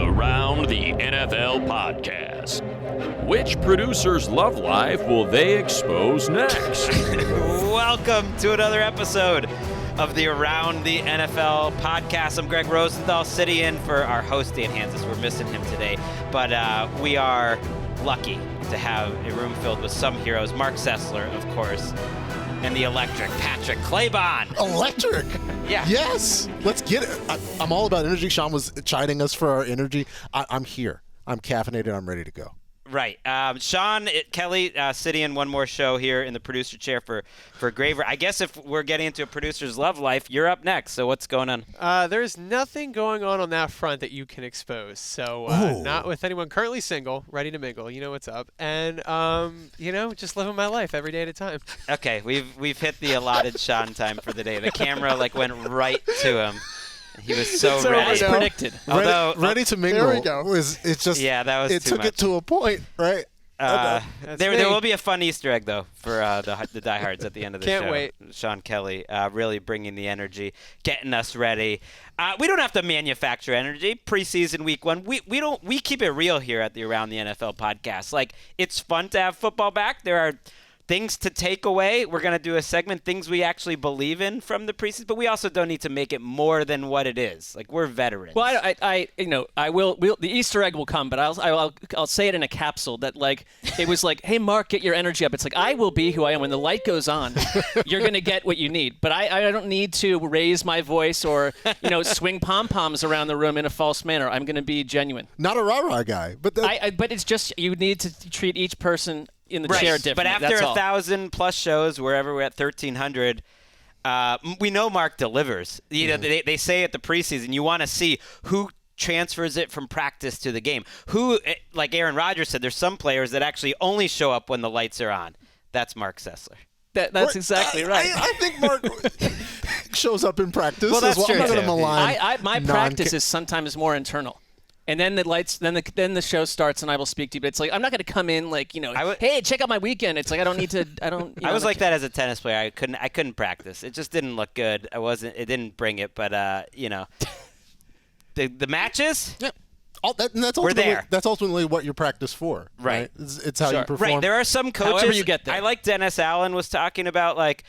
the Around the NFL podcast. Which producer's love life will they expose next? Welcome to another episode of the Around the NFL podcast. I'm Gregg Rosenthal, sitting in for our host, Dan Hansis. We're missing him today, but we are lucky to have a room filled with some heroes. Marc Sessler, of course, and the electric Patrick Claybon. Electric? Yeah. Yes. Let's get it. I'm all about energy. Sean was chiding us for our energy. I'm here. I'm caffeinated. I'm ready to go. Right. Sean Kelly sitting in one more show here in the producer chair for Graver. I guess if we're getting into a producer's love life, you're up next. So what's going on? There's nothing going on that front that you can expose. So not with anyone currently single, ready to mingle. You know what's up. And, just living my life every day at a time. Okay. We've hit the allotted Sean time for the day. The camera went right to him. He was so ready. As predicted. Ready to mingle. There we go. It's just, yeah, that was it too took much. it to a point, right? There will be a fun Easter egg, though, for the diehards at the end of the show. Can't wait. Sean Kelly really bringing the energy, getting us ready. We don't have to manufacture energy. Preseason week one, we keep it real here at the Around the NFL podcast. Like, it's fun to have football back. There are things to take away. We're going to do a segment, things we actually believe in from the preseason, but we also don't need to make it more than what it is. Like, we're veterans. Well, I will. The Easter egg will come, but I'll say it in a capsule that, like, it was like, hey, Mark, get your energy up. It's like, I will be who I am. When the light goes on, you're going to get what you need. But I don't need to raise my voice or, swing pom-poms around the room in a false manner. I'm going to be genuine. Not a rah-rah guy. But it's just, you need to treat each person in the chair differently. But after 1,000+ shows, wherever we're at 1,300, we know Mark delivers. They say at the preseason, you want to see who transfers it from practice to the game. Who, like Aaron Rodgers said, there's some players that actually only show up when the lights are on. That's Marc Sessler. That's exactly right. I think Mark shows up in practice. Well, that's true. I'm not going to malign. My practice is sometimes more internal. And then the lights, then the show starts, and I will speak to you. But it's like, I'm not going to come in like, hey, check out my weekend. It's like, I don't need to. I was like that as a tennis player. I couldn't practice. It just didn't look good. It didn't bring it. But the matches. Yeah. That's ultimately what you practice for. Right. It's how you perform. Right. There are some coaches. However you get there. I like Dennis Allen was talking about like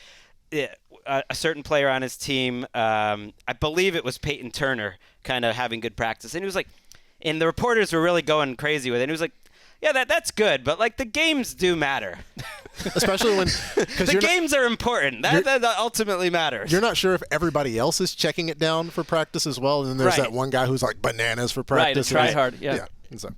a certain player on his team. I believe it was Peyton Turner, kind of having good practice, and he was like. And the reporters were really going crazy with it. And he was like, yeah, that's good, but, like, the games do matter. Especially when the games are important. That ultimately matters. You're not sure if everybody else is checking it down for practice as well. And then there's that one guy who's like bananas for practice. Right, try hard, yeah. So.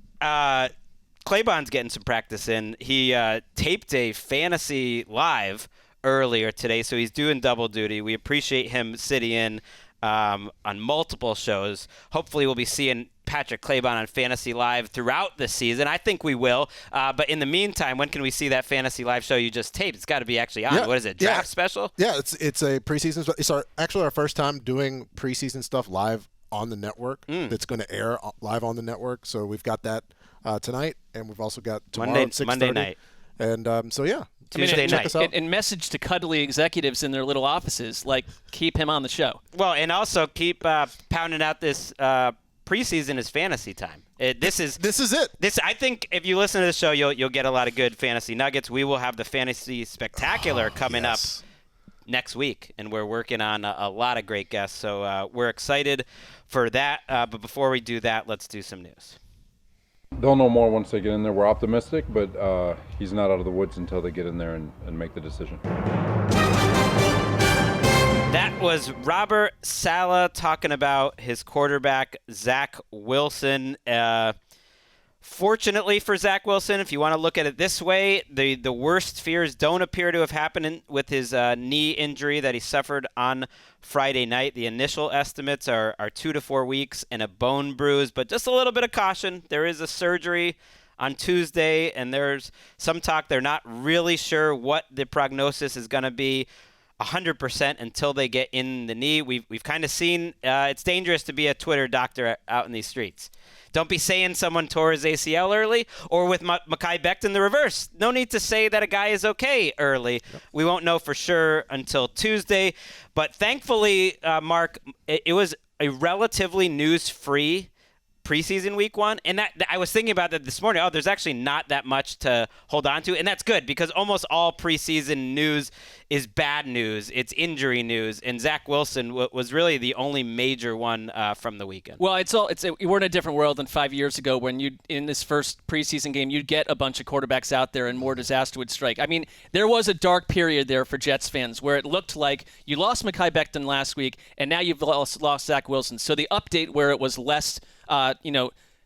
Claybon's getting some practice in. He taped a fantasy live earlier today, so he's doing double duty. We appreciate him sitting in on multiple shows. Hopefully we'll be seeing Patrick Claybon on Fantasy Live throughout the season. I think we will. But in the meantime, when can we see that Fantasy Live show you just taped? It's got to be actually on. Yeah, what is it, draft special? Yeah, it's a preseason. It's actually our first time doing preseason stuff live on the network. That's going to air live on the network. So we've got that tonight, and we've also got tomorrow at 6:30. Monday night. And Tuesday night. Us out. And message to cuddly executives in their little offices, like, keep him on the show. Well, and also keep pounding out this preseason is fantasy time. This is it. I think if you listen to the show, you'll get a lot of good fantasy nuggets. We will have the Fantasy Spectacular coming up next week, and we're working on a lot of great guests. So we're excited for that. But before we do that, let's do some news. They'll know more once they get in there. We're optimistic, but he's not out of the woods until they get in there and make the decision. That was Robert Saleh talking about his quarterback, Zach Wilson. Fortunately for Zach Wilson, if you want to look at it this way, the worst fears don't appear to have happened with his knee injury that he suffered on Friday night. The initial estimates are 2 to 4 weeks and a bone bruise, but just a little bit of caution. There is a surgery on Tuesday, and there's some talk they're not really sure what the prognosis is going to be 100% until they get in the knee. We've kind of seen it's dangerous to be a Twitter doctor out in these streets. Don't be saying someone tore his ACL early, or with Mekhi Becton the reverse. No need to say that a guy is okay early. Yep. We won't know for sure until Tuesday. But thankfully, Mark, it was a relatively news-free preseason week 1, and that I was thinking about that this morning. Oh, there's actually not that much to hold on to, and that's good because almost all preseason news is bad news. It's injury news, and Zach Wilson was really the only major one from the weekend. Well, we're in a different world than 5 years ago when in this first preseason game you'd get a bunch of quarterbacks out there and more disaster would strike. I mean, there was a dark period there for Jets fans where it looked like you lost Mekhi Becton last week, and now you've lost Zach Wilson. So the update where it was less,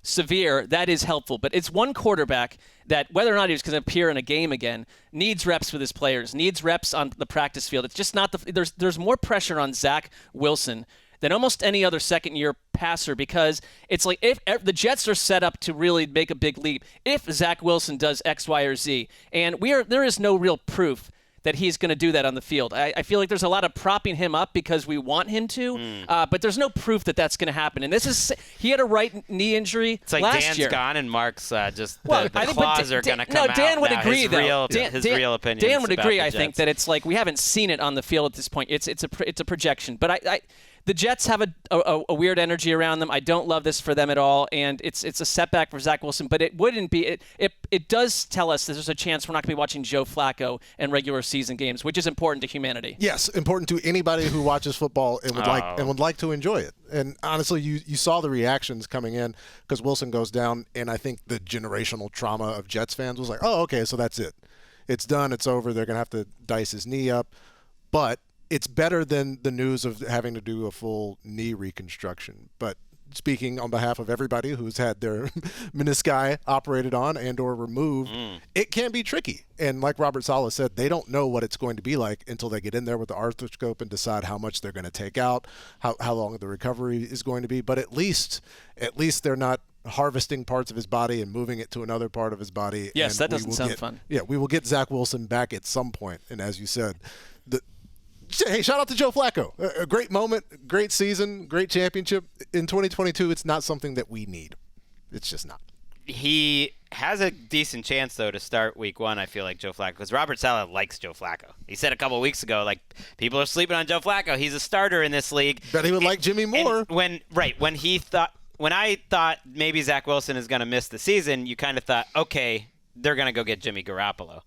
severe, that is helpful. But it's one quarterback that, whether or not he's going to appear in a game again, needs reps with his players, needs reps on the practice field. It's just not there's more pressure on Zach Wilson than almost any other second-year passer because it's like if the Jets are set up to really make a big leap if Zach Wilson does X, Y, or Z. And there is no real proof that he's going to do that on the field. I feel like there's a lot of propping him up because we want him to, but there's no proof that that's going to happen. And he had a right knee injury it's like last Dan's year. gone and Marc's the I think, claws are going to come out. No, Dan would now. agree, his though. His real opinion. Dan would agree, I think, Jets. that it's like we haven't seen it on the field at this point. It's a projection. But the Jets have a weird energy around them. I don't love this for them at all, and it's a setback for Zach Wilson. But it wouldn't be. It does tell us that there's a chance we're not going to be watching Joe Flacco in regular season games, which is important to humanity. Yes, important to anybody who watches football and would like to enjoy it. And honestly, you saw the reactions coming in because Wilson goes down, and I think the generational trauma of Jets fans was like, oh, okay, so that's it. It's done. It's over. They're going to have to dice his knee up. But it's better than the news of having to do a full knee reconstruction. But speaking on behalf of everybody who's had their menisci operated on and or removed, it can be tricky. And like Robert Saleh said, they don't know what it's going to be like until they get in there with the arthroscope and decide how much they're going to take out, how long the recovery is going to be. But at least they're not harvesting parts of his body and moving it to another part of his body. Yes, and that doesn't sound fun. Yeah, we will get Zach Wilson back at some point. And as you said, hey, shout out to Joe Flacco. A great moment, great season, great championship. In 2022, it's not something that we need. It's just not. He has a decent chance, though, to start week 1, I feel like, Joe Flacco, because Robert Saleh likes Joe Flacco. He said a couple of weeks ago, like, people are sleeping on Joe Flacco. He's a starter in this league. Bet he would like Jimmy more. When I thought maybe Zach Wilson is going to miss the season, you kind of thought, okay, they're going to go get Jimmy Garoppolo.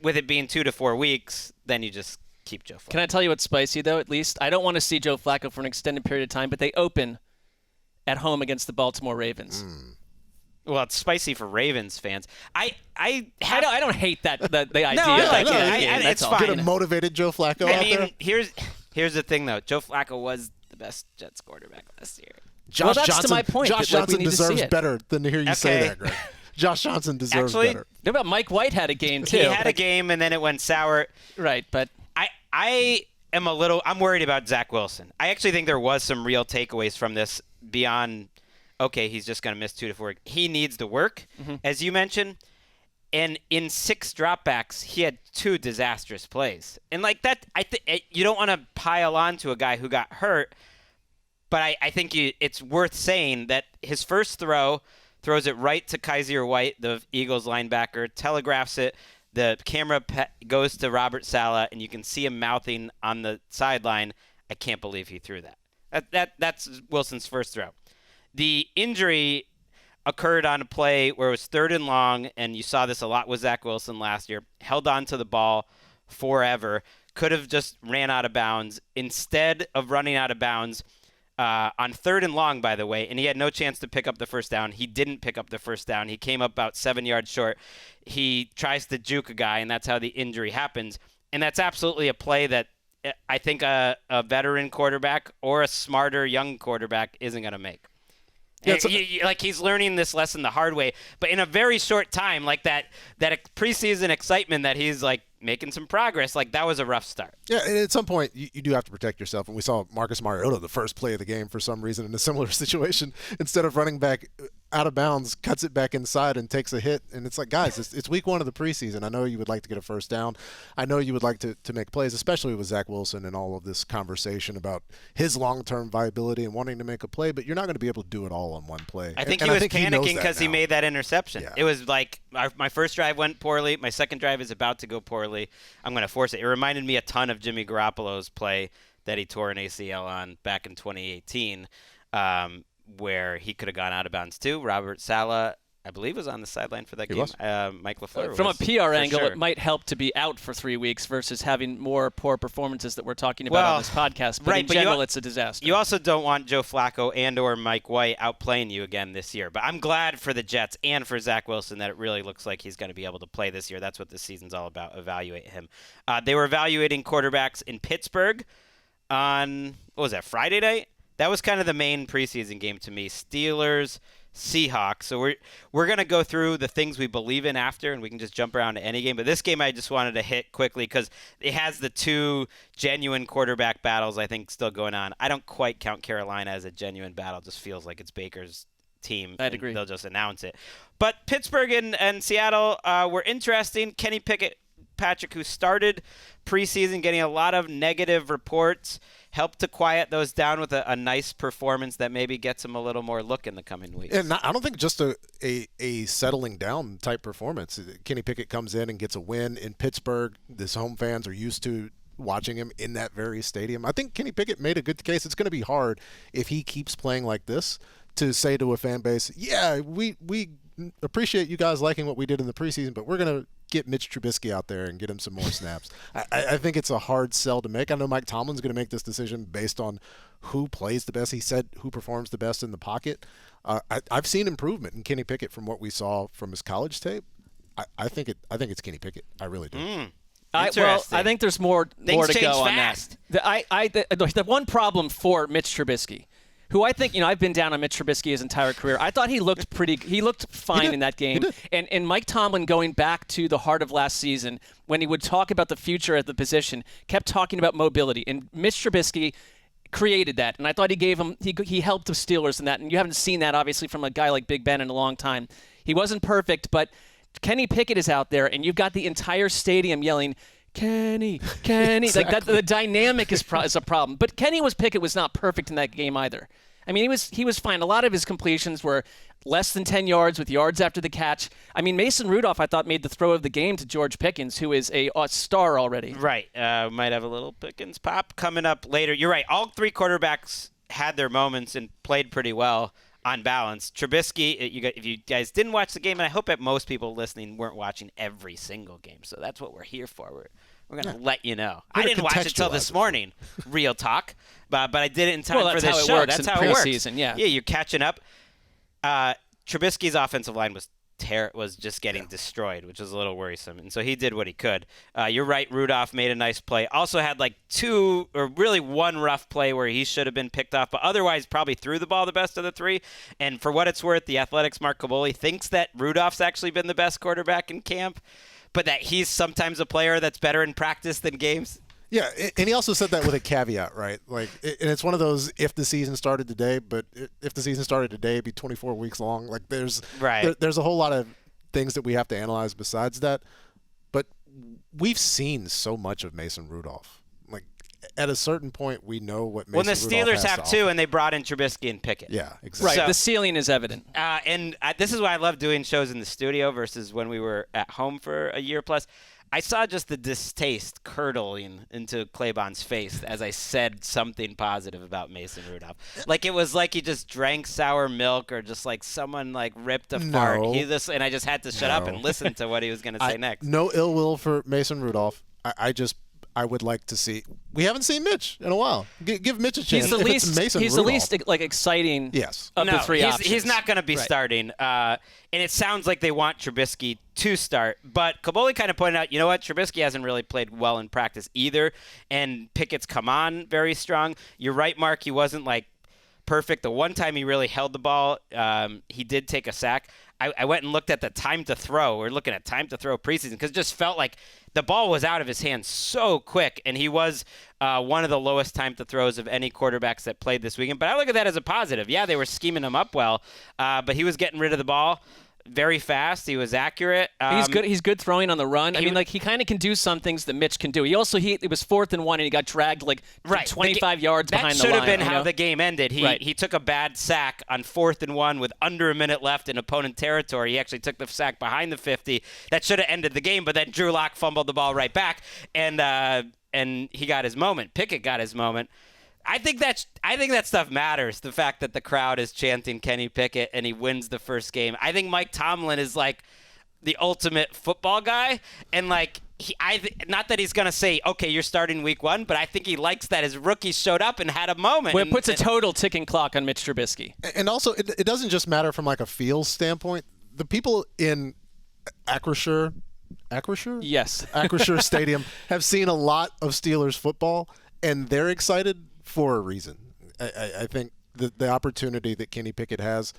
With it being 2 to 4 weeks, then you just keep Joe Flacco. Can I tell you what's spicy, though, at least? I don't want to see Joe Flacco for an extended period of time, but they open at home against the Baltimore Ravens. Well, it's spicy for Ravens fans. I don't hate the idea. No, I like it. it's all. fine. Get a motivated Joe Flacco out there. Here's the thing, though. Joe Flacco was the best Jets quarterback last year. Josh that's Johnson, to my point. Josh Like, we Johnson need to see deserves it. better than to hear you say Okay. that, Greg. Josh Johnson deserves Actually, better. What about Mike White had a game, too? He had a game, and then it went sour. Right, but I'm worried about Zach Wilson. I actually think there was some real takeaways from this beyond, okay, he's just going to miss 2 to 4. He needs to work, as you mentioned. And in 6 dropbacks, he had 2 disastrous plays. And like that, you don't want to pile on to a guy who got hurt, but I think it's worth saying that his first throws it right to Kaiser White, the Eagles linebacker, telegraphs it. The camera goes to Robert Saleh, and you can see him mouthing on the sideline, I can't believe he threw that. That's Wilson's first throw. The injury occurred on a play where it was 3rd and long, and you saw this a lot with Zach Wilson last year. Held on to the ball forever. Could have just ran out of bounds. Instead of running out of bounds on 3rd and long, by the way, and he had no chance to pick up the first down. He didn't pick up the first down. He came up about 7 yards short. He tries to juke a guy, and that's how the injury happens. And that's absolutely a play that I think a veteran quarterback or a smarter young quarterback isn't going to make. Yeah, like he's learning this lesson the hard way, but in a very short time, like that preseason excitement that he's like making some progress, like that was a rough start. Yeah, and at some point you do have to protect yourself. And we saw Marcus Mariota, the first play of the game for some reason in a similar situation, instead of running back out of bounds, cuts it back inside and takes a hit. And it's like, guys, it's week 1 of the preseason. I know you would like to get a first down. I know you would like to make plays, especially with Zach Wilson and all of this conversation about his long-term viability and wanting to make a play, but you're not going to be able to do it all on one play. I think he was panicking because he made that interception. Yeah. It was like my first drive went poorly. My second drive is about to go poorly. I'm going to force it. It reminded me a ton of Jimmy Garoppolo's play that he tore an ACL on back in 2018. where he could have gone out of bounds too. Robert Saleh, I believe, was on the sideline for that game. Mike LaFleur From a PR angle, sure. it might help to be out for 3 weeks versus having more poor performances that we're talking about on this podcast. But in general, it's a disaster. You also don't want Joe Flacco and or Mike White outplaying you again this year. But I'm glad for the Jets and for Zach Wilson that it really looks like he's going to be able to play this year. That's what this season's all about, evaluate him. They were evaluating quarterbacks in Pittsburgh on, Friday night? That was kind of the main preseason game to me. Steelers, Seahawks. So we're going to go through the things we believe in after, and we can just jump around to any game. But this game I just wanted to hit quickly because it has the two genuine quarterback battles, I think, still going on. I don't quite count Carolina as a genuine battle. It just feels like it's Baker's team. I'd agree. They'll just announce it. But Pittsburgh and Seattle were interesting. Kenny Pickett, Patrick, who started preseason getting a lot of negative reports, helped to quiet those down with a nice performance that maybe gets him a little more look in the coming weeks. And I don't think just a settling down type performance. Kenny Pickett comes in and gets a win in Pittsburgh. His home fans are used to watching him in that very stadium. I think Kenny Pickett made a good case. It's going to be hard if he keeps playing like this to say to a fan base, yeah, we appreciate you guys liking what we did in the preseason, but we're going to get Mitch Trubisky out there and get him some more snaps. I think it's a hard sell to make. I know Mike Tomlin's going to make this decision based on who plays the best. He said who performs the best in the pocket. I've seen improvement in Kenny Pickett from what we saw from his college tape. I think it's Kenny Pickett. I really do. I think there's more to go on that. The one problem for Mitch Trubisky, who I think, I've been down on Mitch Trubisky his entire career. I thought he looked fine in that game. And Mike Tomlin, going back to the heart of last season, when he would talk about the future at the position, kept talking about mobility. And Mitch Trubisky created that. And I thought he helped the Steelers in that. And you haven't seen that, obviously, from a guy like Big Ben in a long time. He wasn't perfect, but Kenny Pickett is out there, and you've got the entire stadium yelling, Kenny. Exactly. Like that, the dynamic is a problem. But Pickett was not perfect in that game either. I mean, he was fine. A lot of his completions were less than 10 yards with yards after the catch. I mean, Mason Rudolph, I thought, made the throw of the game to George Pickens, who is a star already. Right. Might have a little Pickens pop coming up later. You're right. All three quarterbacks had their moments and played pretty well on balance. Trubisky, if you guys didn't watch the game, and I hope that most people listening weren't watching every single game, so that's what we're here for. We're going to let you know. I didn't watch it till this morning, real talk, but I did it in time for this show. That's how it works. Yeah, you're catching up. Trubisky's offensive line was just getting destroyed, which was a little worrisome, and so he did what he could. You're right, Rudolph made a nice play. Also had one rough play where he should have been picked off, but otherwise probably threw the ball the best of the three. And for what it's worth, the Athletics' Mark Kaboly thinks that Rudolph's actually been the best quarterback in camp, but that he's sometimes a player that's better in practice than games. Yeah, and he also said that with a caveat, right? Like, and it's one of those if the season started today, but if the season started today, it'd be 24 weeks long. Like, there's a whole lot of things that we have to analyze besides that. But we've seen so much of Mason Rudolph. Like, at a certain point, we know what Mason Rudolph has to offer. Well, the Steelers have too, and they brought in Trubisky and Pickett. Yeah, exactly. Right, the ceiling is evident. This is why I love doing shows in the studio versus when we were at home for a year plus. I saw just the distaste curdling into Claybon's face as I said something positive about Mason Rudolph. Like it was like he just drank sour milk or just like someone like ripped a fart. And I just had to shut up and listen to what he was going to say next. No ill will for Mason Rudolph. I would like to see. We haven't seen Mitch in a while. Give Mitch a chance. He's the least exciting. Yes. Of the three options. He's not going to be starting. And it sounds like they want Trubisky to start. But Kaboly kind of pointed out, you know what? Trubisky hasn't really played well in practice either. And Pickett's come on very strong. You're right, Mark. He wasn't like perfect. The one time he really held the ball, he did take a sack. I went and looked at the time to throw. We're looking at time to throw preseason because it just felt like the ball was out of his hands so quick, and he was one of the lowest time to throws of any quarterbacks that played this weekend. But I look at that as a positive. Yeah, they were scheming him up well, but he was getting rid of the ball very fast. He was accurate. He's good. He's good throwing on the run. I mean, like he kind of can do some things that Mitch can do. It was 4th and 1, and he got dragged 25 yards behind the line. That should have been how the game ended. He took a bad sack on 4th and 1 with under a minute left in opponent territory. He actually took the sack behind the 50. That should have ended the game, but then Drew Lock fumbled the ball right back, and he got his moment. Pickett got his moment. I think that stuff matters. The fact that the crowd is chanting Kenny Pickett and he wins the first game. I think Mike Tomlin is like the ultimate football guy, and like not that he's gonna say, okay, you're starting week 1, but I think he likes that his rookie showed up and had a moment. Well, it puts a total ticking clock on Mitch Trubisky. And also, it doesn't just matter from like a feels standpoint. The people in Acrisure? Yes. Acrisure Stadium have seen a lot of Steelers football, and they're excited for a reason. I think the opportunity that Kenny Pickett has,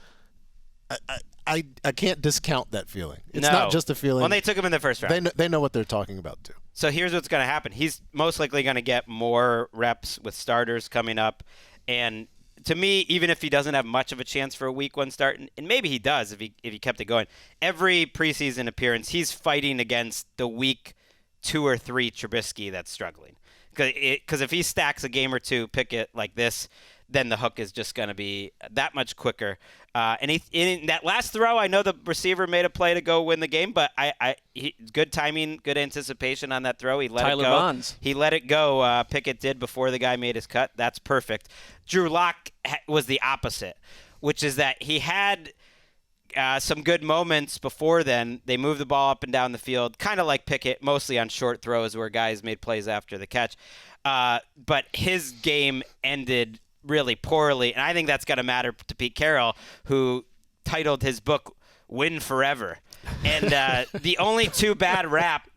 I can't discount that feeling. It's not just a feeling. When they took him in the first round. They know what they're talking about, too. So here's what's going to happen. He's most likely going to get more reps with starters coming up. And to me, even if he doesn't have much of a chance for a week 1 start, and maybe he does if he kept it going, every preseason appearance, he's fighting against the week 2 or 3 Trubisky that's struggling. Because if he stacks a game or 2 Pickett like this, then the hook is just going to be that much quicker. And in that last throw, I know the receiver made a play to go win the game, but good timing, good anticipation on that throw. He let Tyler it go. Bonds. He let it go. Pickett did before the guy made his cut. That's perfect. Drew Lock was the opposite, which is that he had some good moments before then. They moved the ball up and down the field, kind of like Pickett, mostly on short throws where guys made plays after the catch. But his game ended really poorly, and I think that's going to matter to Pete Carroll, who titled his book Win Forever. And the only 2 bad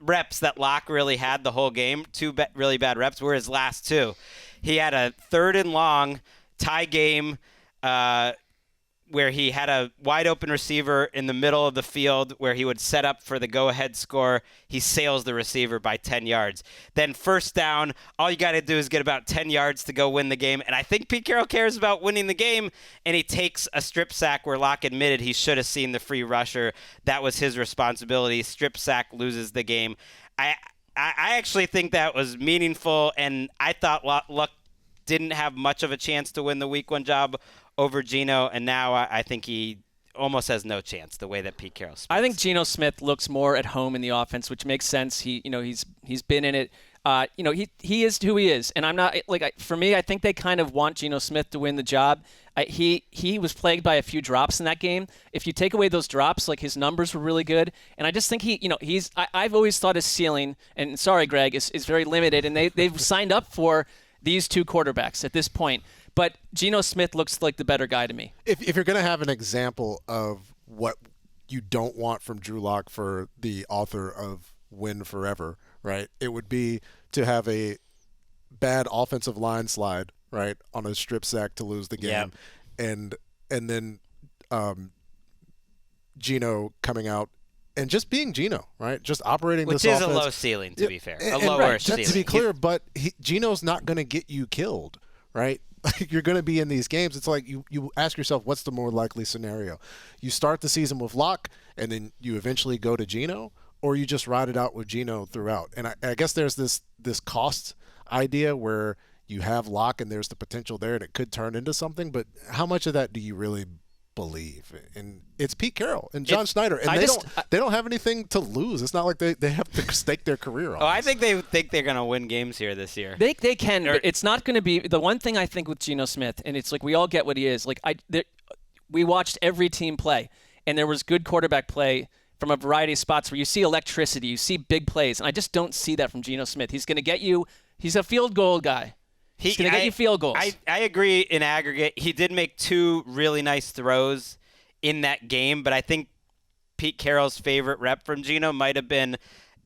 reps that Locke really had the whole game, 2 really bad reps, were his last 2. He had a 3rd and long tie game where he had a wide open receiver in the middle of the field where he would set up for the go-ahead score. He sails the receiver by 10 yards. Then first down, all you got to do is get about 10 yards to go win the game. And I think Pete Carroll cares about winning the game, and he takes a strip sack where Locke admitted he should have seen the free rusher. That was his responsibility. Strip sack, loses the game. I actually think that was meaningful, and I thought Luck didn't have much of a chance to win the week 1 job over Geno, and now I think he almost has no chance the way that Pete Carroll speaks. I think Geno Smith looks more at home in the offense, which makes sense. He's been in it. He is who he is, and I'm not for me. I think they kind of want Geno Smith to win the job. He was plagued by a few drops in that game. If you take away those drops, like his numbers were really good, and I just think I've always thought his ceiling, and sorry, Greg, is very limited, and they've signed up for these 2 quarterbacks at this point. But Geno Smith looks like the better guy to me. If you're going to have an example of what you don't want from Drew Lock for the author of Win Forever, right, it would be to have a bad offensive line slide, right, on a strip sack to lose the game, and then Geno coming out and just being Geno, right, just operating this offense. Which is a low ceiling, to be fair, a lower right, ceiling. To be clear, but Geno's not going to get you killed, right? You're going to be in these games. It's like you ask yourself, what's the more likely scenario? You start the season with Locke, and then you eventually go to Geno, or you just ride it out with Geno throughout. And I guess there's this cost idea where you have Locke, and there's the potential there, and it could turn into something. But how much of that do you really believe? And it's Pete Carroll and John Schneider, and they don't have anything to lose. It's not like they have to stake their career on. I think they're going to win games here this year. They can, but it's not going to be the one thing I think with Geno Smith, and it's like we all get what he is. Like we watched every team play, and there was good quarterback play from a variety of spots where you see electricity, you see big plays, and I just don't see that from Geno Smith. He's going to get you. He's a field goal guy. He's going to get you field goals. I agree in aggregate. He did make 2 really nice throws in that game, but I think Pete Carroll's favorite rep from Geno might have been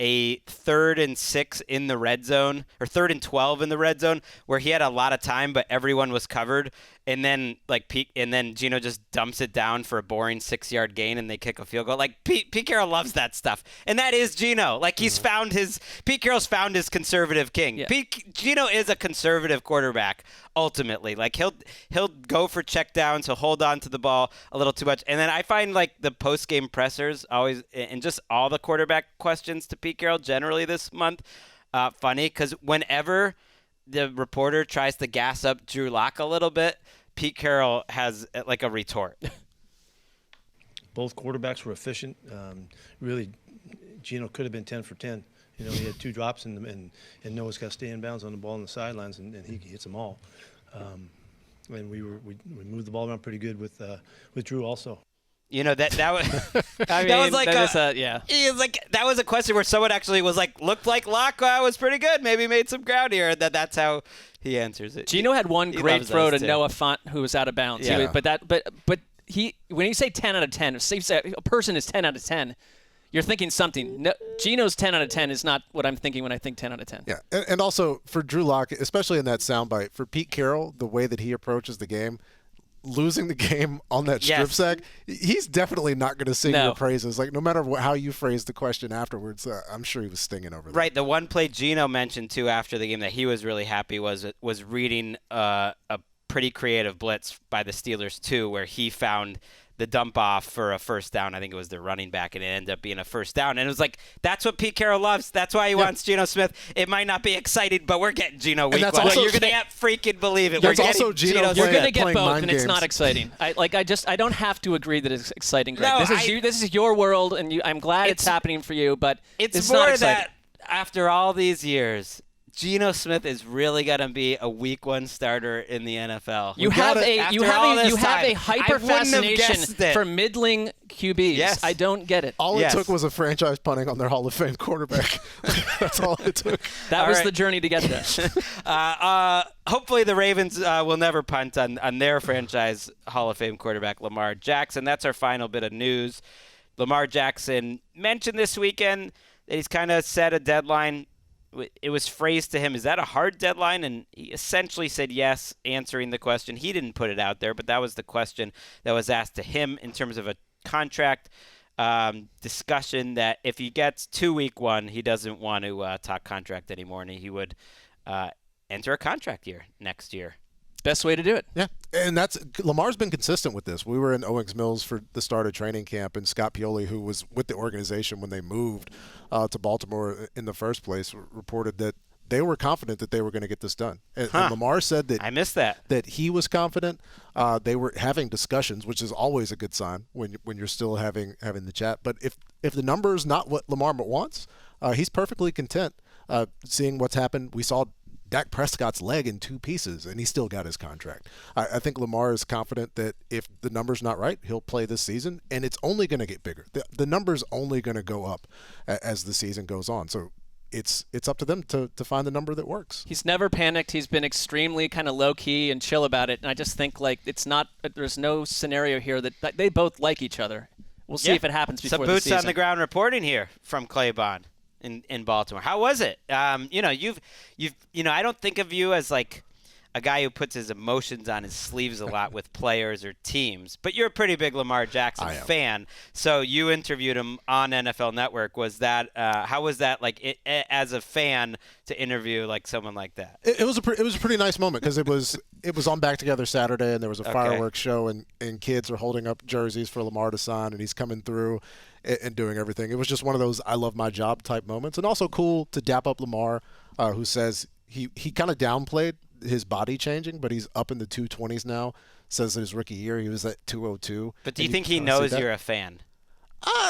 a 3rd and 6 in the red zone, or 3rd and 12 in the red zone, where he had a lot of time, but everyone was covered. And then Geno just dumps it down for a boring 6-yard gain, and they kick a field goal. Like Pete Carroll loves that stuff, and that is Geno. Like Pete Carroll's found his conservative king. Yeah. Geno is a conservative quarterback ultimately. Like he'll go for checkdowns, he'll hold on to the ball a little too much, and then I find like the post game pressers always, and just all the quarterback questions to Pete Carroll generally this month, funny because whenever the reporter tries to gas up Drew Lock a little bit, Pete Carroll has like a retort. Both quarterbacks were efficient. Really, Geno could have been 10 for 10. He had 2 drops and Noah's got to stay in bounds on the ball on the sidelines, and he hits them all. And we moved the ball around pretty good with Drew also. You know that was. I mean, that was like yeah. He was like that was a question where someone actually was like, looked like Locke was pretty good. Maybe made some ground here. That's how he answers it. Gino had one great throw to Noah Fant, who was out of bounds. Yeah. But when you say 10 out of 10, if a person is 10 out of 10, you're thinking something. No, Gino's 10 out of 10 is not what I'm thinking when I think 10 out of 10. Yeah, and also for Drew Lock, especially in that soundbite, for Pete Carroll, the way that he approaches the game, losing the game on that strip sack, he's definitely not going to sing your praises. Like, no matter how you phrase the question afterwards, I'm sure he was stinging over that. Right. The one play Gino mentioned, too, after the game that he was really happy was reading a pretty creative blitz by the Steelers, too, where he found the dump off for a first down. I think it was the running back, and it ended up being a first down. And it was like, that's what Pete Carroll loves. That's why he wants Geno Smith. It might not be exciting, but we're getting Geno week one. You're going to freaking believe it. You're also Geno. You're going to get both, and it's not exciting. I don't have to agree that it's exciting, Greg. No, this is your world, and I'm glad it's happening for you, but it's more not exciting. that after all these years, Geno Smith is really going to be a week one starter in the NFL. You have a hyper fascination for middling QBs. Yes. I don't get it. All it took was a franchise punting on their Hall of Fame quarterback. That's all it took. That was the journey to get there. Hopefully the Ravens will never punt on their franchise Hall of Fame quarterback, Lamar Jackson. That's our final bit of news. Lamar Jackson mentioned this weekend that he's kind of set a deadline. It was phrased to him, is that a hard deadline? And he essentially said yes, answering the question. He didn't put it out there, but that was the question that was asked to him in terms of a contract discussion, that if he gets to week one, he doesn't want to talk contract anymore, and he would enter a contract year next year. Best way to do it. Yeah, and Lamar's been consistent with this. We were in Owings Mills for the start of training camp, and Scott Pioli, who was with the organization when they moved to Baltimore in the first place, reported that they were confident that they were going to get this done. And Lamar said that I missed that he was confident. They were having discussions, which is always a good sign when you're still having the chat. But if the number is not what Lamar wants, he's perfectly content. Seeing what's happened, we saw Dak Prescott's leg in two pieces, and he still got his contract. I think Lamar is confident that if the number's not right, he'll play this season, and it's only going to get bigger. The number's only going to go up as the season goes on. So it's up to them to find the number that works. He's never panicked. He's been extremely kind of low-key and chill about it, and I just think there's no scenario here that they both like each other. We'll see if it happens before the season. Some boots on the ground reporting here from Claybon in Baltimore. How was it? I don't think of you as like a guy who puts his emotions on his sleeves a lot with players or teams, but you're a pretty big Lamar Jackson fan. So you interviewed him on NFL Network. Was that how was that like as a fan to interview like someone like that? It was a pretty nice moment because it was on Back Together Saturday, and there was a fireworks show, and kids are holding up jerseys for Lamar to sign, and he's coming through and doing everything. It was just one of those I love my job type moments, and also cool to dap up Lamar, who says he kind of downplayed his body changing, but he's up in the 220s now. Says his rookie year he was at 202. But do you think he knows you're a fan?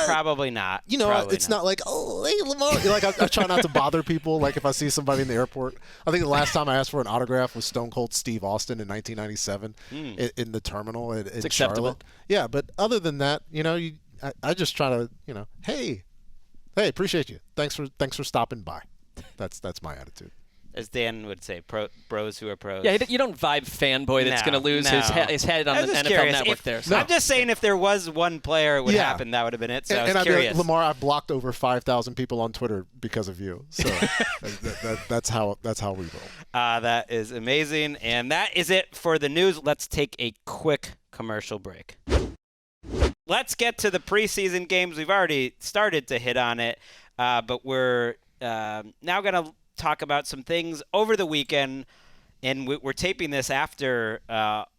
Probably not. It's not like, oh, hey, Lamar. Like I try not to bother people. Like if I see somebody in the airport. I think the last time I asked for an autograph was Stone Cold Steve Austin in 1997 in the terminal in it's acceptable. Charlotte. Yeah, but other than that, I just try to, hey, appreciate you. Thanks for stopping by. That's my attitude. As Dan would say, bros who are pros. Yeah, you don't vibe fanboy that's going to lose his head on the NFL Network there. So. I'm just saying if there was one player it would happen, that would have been it. So I was curious. Lamar, I've blocked over 5,000 people on Twitter because of you. So that's how we roll. That is amazing. And that is it for the news. Let's take a quick commercial break. Let's get to the preseason games. We've already started to hit on it, but we're now going to talk about some things over the weekend, and we're taping this after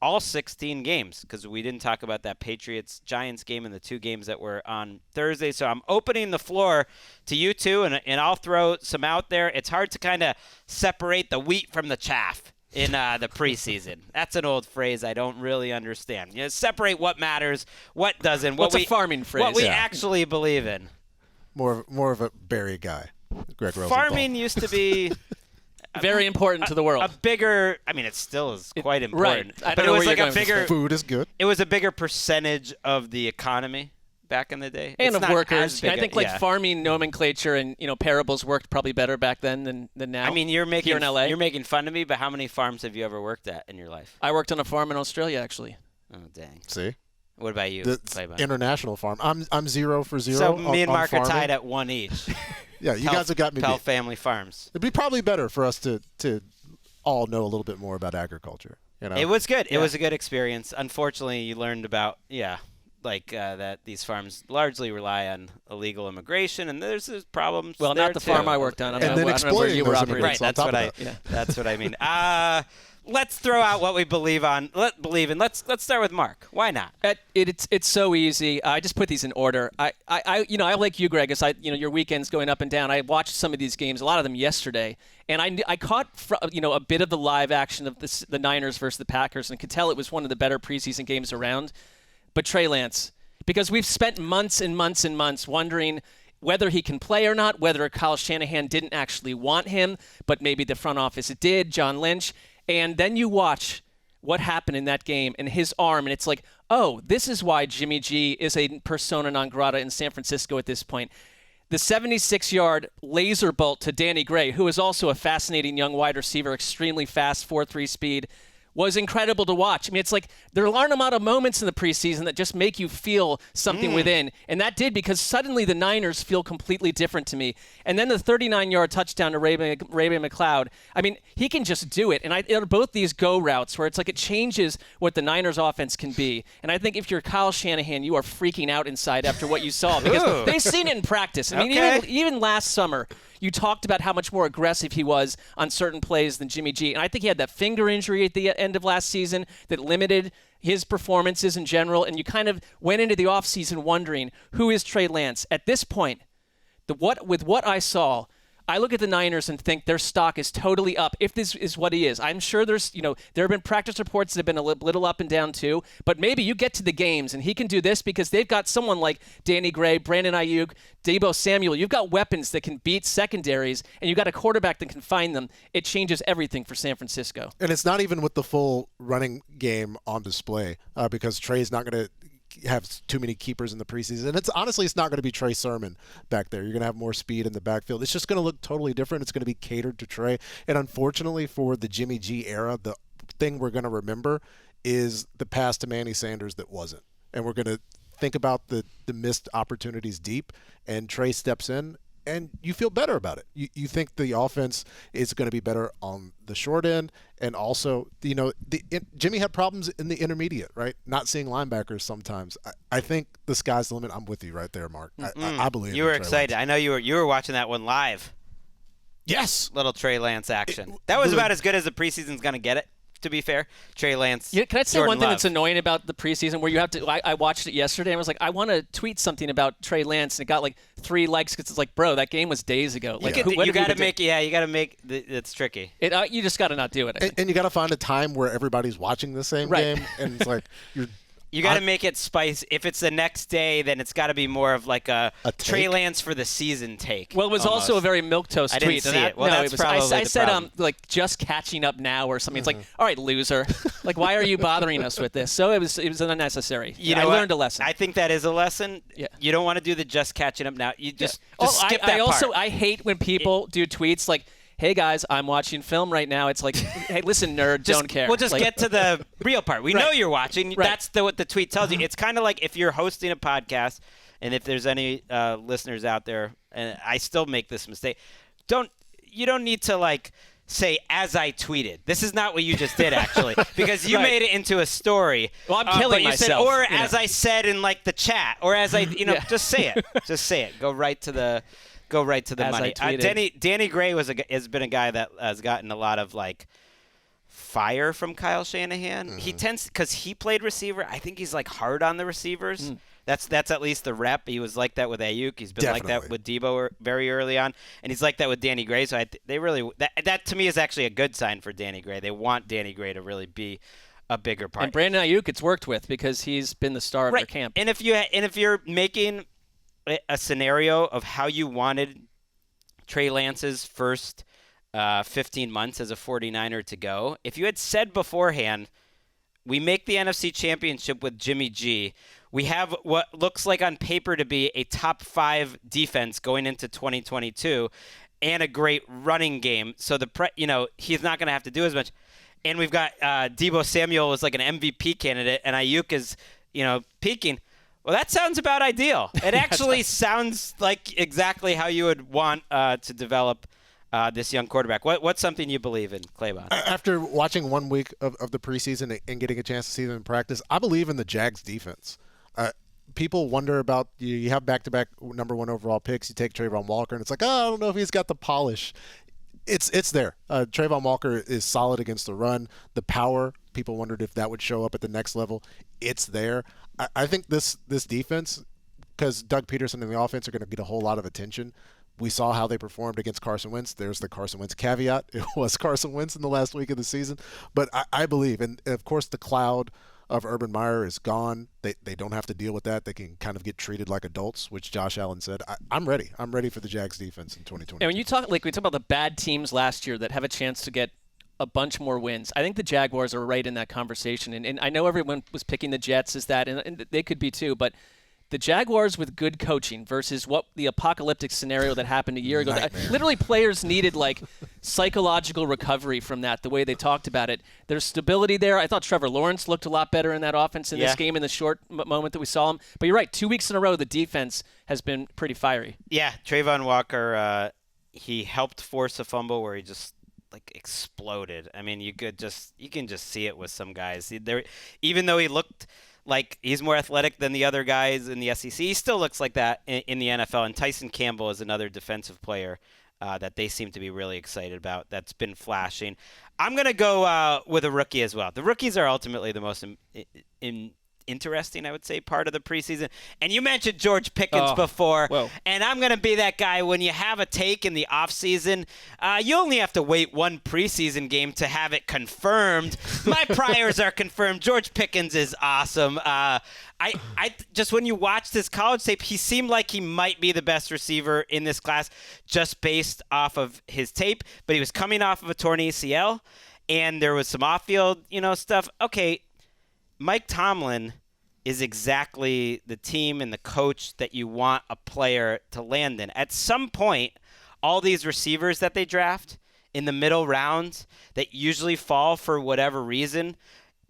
all 16 games because we didn't talk about that Patriots-Giants game and the two games that were on Thursday. So I'm opening the floor to you two, and I'll throw some out there. It's hard to kind of separate the wheat from the chaff in the preseason. That's an old phrase I don't really understand. Separate what matters, what doesn't. What's a farming phrase? What we actually believe in. More of a Barry guy. Greg Rosenthal. Farming used to be very important to the world. A bigger, I mean, it still is quite important. Right. I but don't it know was where like you're a going with bigger Food is good. It was a bigger percentage of the economy back in the day. And It's of not workers. as big I think farming nomenclature and parables worked probably better back then than now. I mean, you're making here in LA. You're making fun of me, but how many farms have you ever worked at in your life? I worked on a farm in Australia, actually. Oh, dang. See? What about you, The Claybon? international farm. I'm 0 for 0. So me and on Mark are farming. tied at 1 each. Yeah, you guys have got me Pell beat. Family Farms. It'd be probably better for us to all know a little bit more about agriculture. You know? It was good. It was a good experience. Unfortunately, you learned about that these farms largely rely on illegal immigration, and there's problems. Well, there not the too. farm I worked on. I don't know where Right, you were operating. that's what that's what I mean. Let's throw out what we believe in. Let's start with Mark. Why not? It's so easy. I just put these in order. I like you, Greg. As your weekends going up and down. I watched some of these games, a lot of them yesterday, and I caught a bit of the live action of the Niners versus the Packers, and could tell it was one of the better preseason games around. But Trey Lance, because we've spent months and months and months wondering whether he can play or not, whether Kyle Shanahan didn't actually want him, but maybe the front office did, John Lynch. And then you watch what happened in that game and his arm, and it's like, oh, this is why Jimmy G is a persona non grata in San Francisco at this point. The 76-yard laser bolt to Danny Gray, who is also a fascinating young wide receiver, extremely fast, 4.3 speed, was incredible to watch. I mean, it's like there aren't a lot of moments in the preseason that just make you feel something within. And that did, because suddenly the Niners feel completely different to me. And then the 39-yard touchdown to Ray McLeod. I mean, he can just do it. And both these go routes where it's like it changes what the Niners offense can be. And I think if you're Kyle Shanahan, you are freaking out inside after what you saw, because they've seen it in practice. I mean, even last summer, you talked about how much more aggressive he was on certain plays than Jimmy G. And I think he had that finger injury at the end of last season that limited his performances in general. And you kind of went into the offseason wondering, who is Trey Lance? At this point, with what I saw, I look at the Niners and think their stock is totally up if this is what he is. I'm sure there have been practice reports that have been a little up and down too, but maybe you get to the games and he can do this because they've got someone like Danny Gray, Brandon Ayuk, Deebo Samuel. You've got weapons that can beat secondaries, and you've got a quarterback that can find them. It changes everything for San Francisco. And it's not even with the full running game on display because Trey's not going to have too many keepers in the preseason. And it's not going to be Trey Sermon back there. You're going to have more speed in the backfield. It's just going to look totally different. It's going to be catered to Trey. And unfortunately for the Jimmy G era, the thing we're going to remember is the pass to Manny Sanders that wasn't. And we're going to think about the missed opportunities deep, and Trey steps in, and you feel better about it. You think the offense is going to be better on the short end, and also, Jimmy had problems in the intermediate, right? Not seeing linebackers sometimes. I think the sky's the limit. I'm with you right there, Mark. I believe you were in Trey excited. Lance. I know you were watching that one live. Yes, Little Trey Lance action. That was about as good as the preseason's going to get it. To be fair, Trey Lance. Yeah, can I say Jordan one thing Love. that's annoying about the preseason, where you have to? I watched it yesterday and was like, I want to tweet something about Trey Lance, and it got like 3 likes because it's like, bro, that game was days ago. Like, You got to make. Yeah, you got to make. It's tricky. You just got to not do it. I think. And you got to find a time where everybody's watching the same game, and it's like You got to make it spice. If it's the next day, then it's got to be more of like a Trey take? Lance for the season take. Well, it was also a very milquetoast I tweet. didn't see it. Well, no, that's it was, probably I the said, problem. like, just catching up now or something. It's like, all right, loser. Like, why are you bothering us with this? So it was unnecessary. I learned a lesson. I think that is a lesson. Yeah. You don't want to do the just catching up now. You just skip I that also part. I hate when people do tweets like, hey guys, I'm watching film right now. It's like, hey, listen, nerd, don't care. We'll just get to the real part. We know you're watching. Right. That's what the tweet tells you. It's kind of like if you're hosting a podcast, and if there's any listeners out there, and I still make this mistake, you don't need to like say as I tweeted. This is not what you just did actually, because you made it into a story. Well, I'm killing but you said, myself. or as I said in like the chat, or as I, just say it. Just say it. Go right to the As money. I tweeted. Danny Gray has been a guy that has gotten a lot of like fire from Kyle Shanahan. He tends, because he played receiver. I think he's like hard on the receivers. That's at least the rep. He was like that with Ayuk. He's been like that with Deebo very early on, and he's like that with Danny Gray. So they really that to me is actually a good sign for Danny Gray. They want Danny Gray to really be a bigger part. And Brandon Ayuk, it's worked with because he's been the star of their camp. And if you're making a scenario of how you wanted Trey Lance's first 15 months as a 49er to go, if you had said beforehand, we make the NFC Championship with Jimmy G, we have what looks like on paper to be a top 5 defense going into 2022 and a great running game. So he's not going to have to do as much. And we've got Deebo Samuel is like an MVP candidate, and Ayuk is, peaking. Well, that sounds about ideal. It actually sounds like exactly how you would want to develop this young quarterback. What's something you believe in, Claybon? After watching 1 week of the preseason and getting a chance to see them in practice, I believe in the Jags defense. People wonder about you have back-to-back number 1 overall picks. You take Trayvon Walker, and it's like, I don't know if he's got the polish. It's there. Trayvon Walker is solid against the run. The power, people wondered if that would show up at the next level. It's there. I think this defense, because Doug Peterson and the offense are going to get a whole lot of attention. We saw how they performed against Carson Wentz. There's the Carson Wentz caveat. It was Carson Wentz in the last week of the season. But I believe, and of course the cloud of Urban Meyer is gone. They don't have to deal with that. They can kind of get treated like adults, which Josh Allen said. I'm ready. I'm ready for the Jags defense in 2020. And when you talk, we talk about the bad teams last year that have a chance to get a bunch more wins, I think the Jaguars are right in that conversation. And I know everyone was picking the Jets as that, and they could be too, but the Jaguars with good coaching versus what the apocalyptic scenario that happened a year ago. Literally, players needed psychological recovery from that, the way they talked about it. There's stability there. I thought Trevor Lawrence looked a lot better in that offense in this game in the short moment that we saw him. But you're right, 2 weeks in a row, the defense has been pretty fiery. Yeah, Trayvon Walker, he helped force a fumble where he just exploded. I mean, you can just see it with some guys. Even though he looked like he's more athletic than the other guys in the SEC, he still looks like that in the NFL. And Tyson Campbell is another defensive player that they seem to be really excited about that's been flashing. I'm going to go with a rookie as well. The rookies are ultimately the most interesting, I would say, part of the preseason. And you mentioned George Pickens before, and I'm going to be that guy. When you have a take in the offseason, you only have to wait one preseason game to have it confirmed. My priors are confirmed. George Pickens is awesome. I just, when you watch this college tape, he seemed like he might be the best receiver in this class just based off of his tape, but he was coming off of a torn ACL, and there was some off-field, stuff. Okay, Mike Tomlin is exactly the team and the coach that you want a player to land in. At some point, all these receivers that they draft in the middle rounds that usually fall for whatever reason,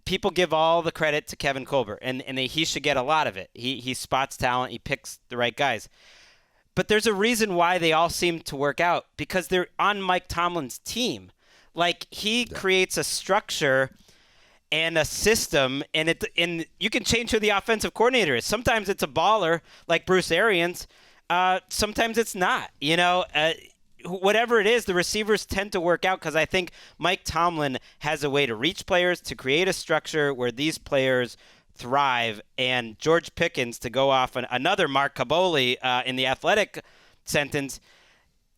people give all the credit to Kevin Colbert, and he should get a lot of it. He spots talent. He picks the right guys. But there's a reason why they all seem to work out, because they're on Mike Tomlin's team. He creates a structure and a system, and you can change who the offensive coordinator is. Sometimes it's a baller like Bruce Arians. Sometimes it's not. Whatever it is, the receivers tend to work out because I think Mike Tomlin has a way to reach players, to create a structure where these players thrive. And George Pickens, to go off another Mark Caboli in the Athletic sentence,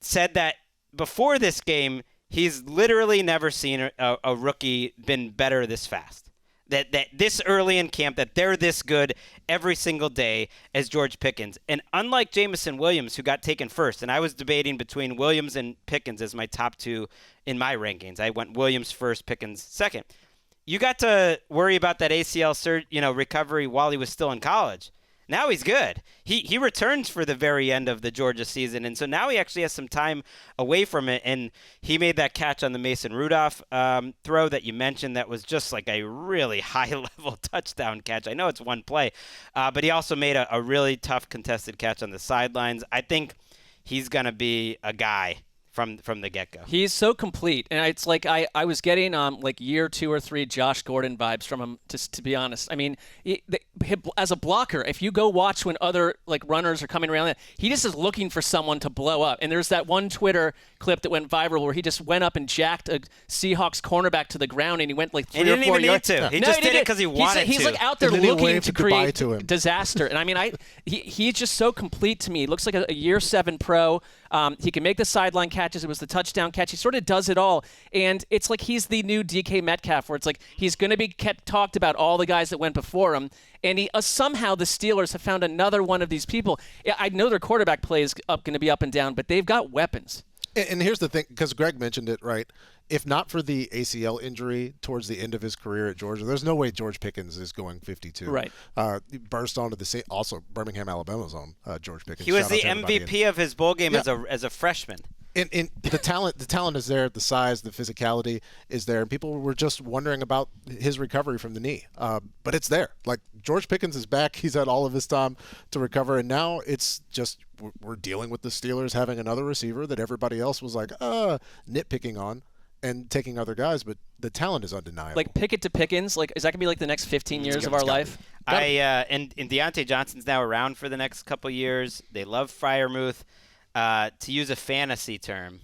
said that before this game, he's literally never seen a rookie been better this fast. That this early in camp, that they're this good every single day as George Pickens. And unlike Jameson Williams, who got taken first, and I was debating between Williams and Pickens as my top two in my rankings. I went Williams first, Pickens second. You got to worry about that ACL recovery while he was still in college. Now he's good. He returns for the very end of the Georgia season, and so now he actually has some time away from it, and he made that catch on the Mason Rudolph throw that you mentioned that was just like a really high-level touchdown catch. I know it's one play, but he also made a really tough contested catch on the sidelines. I think he's going to be a guy from the get-go. He's so complete, and it's like I was getting year 2 or 3 Josh Gordon vibes from him, just to be honest. I mean, as a blocker, if you go watch when other runners are coming around, he just is looking for someone to blow up. And there's that one Twitter clip that went viral where he just went up and jacked a Seahawks cornerback to the ground, and he went 3 or 4 yards. He didn't even need to. He just did it because he wanted to. He's out there looking to create disaster. And I mean, he's just so complete to me. He looks like a year 7 pro. He can make the sideline catches. It was the touchdown catch. He sort of does it all. And it's like he's the new DK Metcalf, where it's like he's going to be talked about all the guys that went before him. And somehow the Steelers have found another one of these people. I know their quarterback play is going to be up and down, but they've got weapons. And here's the thing, because Gregg mentioned it, right? If not for the ACL injury towards the end of his career at Georgia, there's no way George Pickens is going 52. Right. He burst onto the same, also Birmingham, Alabama's own George Pickens. He was Shout out the to everybody. MVP of his bowl game as a freshman. And the talent is there, the size, the physicality is there, and people were just wondering about his recovery from the knee. But it's there. Like, George Pickens is back. He's had all of his time to recover, and now it's just we're dealing with the Steelers having another receiver that everybody else was like nitpicking on and taking other guys, but the talent is undeniable. Like Pickett to Pickens, like is that gonna be like the next 15 years of our life? And Deontay Johnson's now around for the next couple years. They love Freiermuth. To use a fantasy term,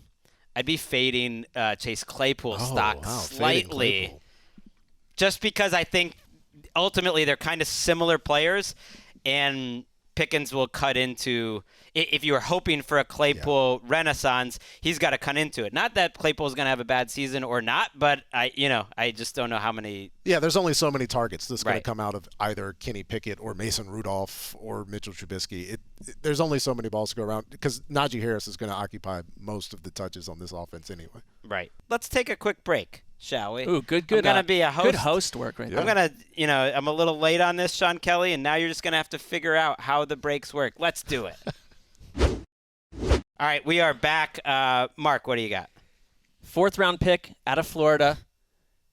I'd be fading Chase Claypool's stock slightly, just because I think ultimately they're kind of similar players, and Pickens will cut into. If you were hoping for a Claypool renaissance, he's got to cut into it. Not that Claypool's going to have a bad season or not, but I just don't know how many. Yeah, there's only so many targets that's going to come out of either Kenny Pickett or Mason Rudolph or Mitchell Trubisky. There's only so many balls to go around because Najee Harris is going to occupy most of the touches on this offense anyway. Right. Let's take a quick break, shall we? Ooh, good. I'm going to be a host. Good host work right there. I'm going to, I'm a little late on this, Sean Kelly, and now you're just going to have to figure out how the breaks work. Let's do it. All right, we are back. Mark, what do you got? 4th round pick out of Florida,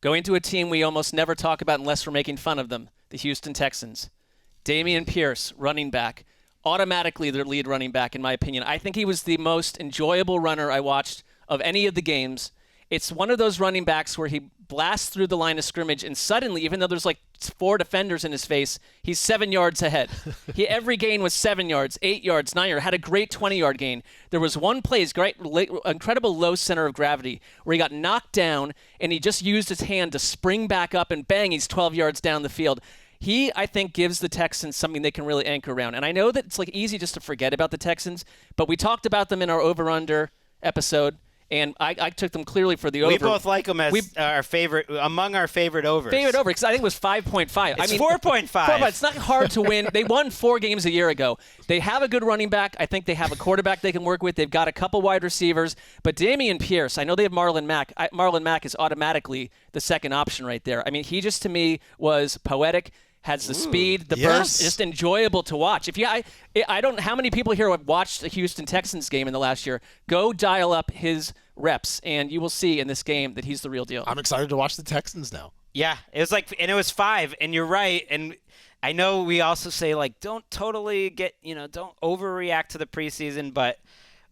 going to a team we almost never talk about unless we're making fun of them, the Houston Texans. Dameon Pierce, running back, automatically their lead running back in my opinion. I think he was the most enjoyable runner I watched of any of the games. It's one of those running backs where he blasts through the line of scrimmage, and suddenly, even though there's like 4 defenders in his face, he's 7 yards ahead. Every gain was 7 yards, 8 yards, 9 yards. Had a great 20-yard gain. There was one play, incredible low center of gravity, where he got knocked down, and he just used his hand to spring back up, and bang, he's 12 yards down the field. He, I think, gives the Texans something they can really anchor around. And I know that it's like easy just to forget about the Texans, but we talked about them in our over-under episode. And I took them clearly for the over. We both like them as our favorite, among our favorite overs. Favorite over, because I think it was 5.5. It's 4.5. It's not hard to win. They won 4 games a year ago. They have a good running back. I think they have a quarterback they can work with. They've got a couple wide receivers. But Dameon Pierce, I know they have Marlon Mack. Marlon Mack is automatically the second option right there. I mean, he just, to me, was poetic. Has the speed, the burst, just enjoyable to watch. I don't. How many people here have watched a Houston Texans game in the last year? Go dial up his reps, and you will see in this game that he's the real deal. I'm excited to watch the Texans now. Yeah, it was and it was 5, and you're right. And I know we also say don't totally don't overreact to the preseason, but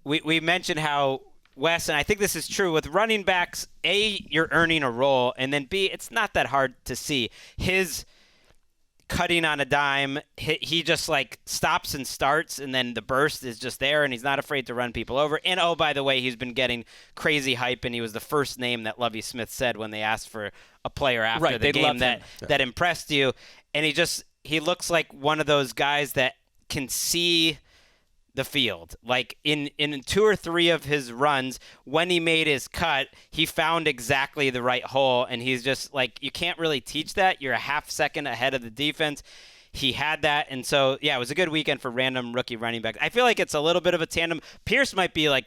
we mentioned how Wes, and I think this is true with running backs. A, you're earning a role, and then B, it's not that hard to see his cutting on a dime. He just stops and starts, and then the burst is just there, and he's not afraid to run people over. And oh, by the way, he's been getting crazy hype, and he was the first name that Lovie Smith said when they asked for a player after the game that impressed you. And he looks like one of those guys that can see the field. Like in 2 or 3 of his runs, when he made his cut, he found exactly the right hole, and he's just you can't really teach that. You're a half second ahead of the defense. He had that, and so it was a good weekend for random rookie running backs. I feel like it's a little bit of a tandem. Pierce might be a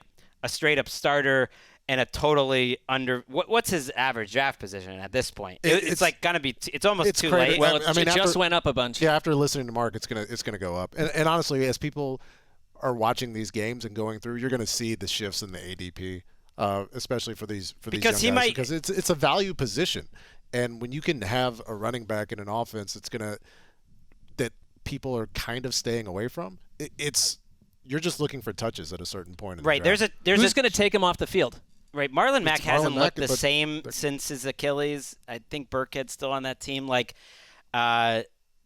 straight up starter and a totally under. What's his average draft position at this point? It's gonna be. It's almost too late. Well, it just went up a bunch. Yeah, after listening to Mark, it's gonna go up. And honestly, as people are watching these games and going through, you're going to see the shifts in the ADP, especially for these young guys, because it's a value position, and when you can have a running back in an offense that people are kind of staying away from, you're just looking for touches at a certain point. In the draft. Who's going to take him off the field? Right, Marlon Mack hasn't looked the same since his Achilles. I think Burkhead's still on that team.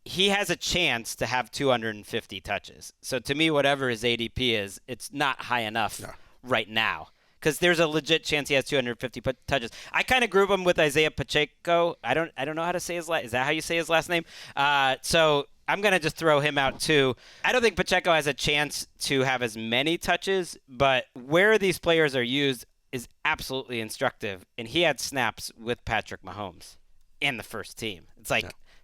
He has a chance to have 250 touches. So to me, whatever his ADP is, it's not high enough right now, because there's a legit chance he has 250 touches. I kind of group him with Isaiah Pacheco. I don't know how to say his last. Is that how you say his last name? So I'm gonna just throw him out too. I don't think Pacheco has a chance to have as many touches, but where these players are used is absolutely instructive. And he had snaps with Patrick Mahomes in the first team. It's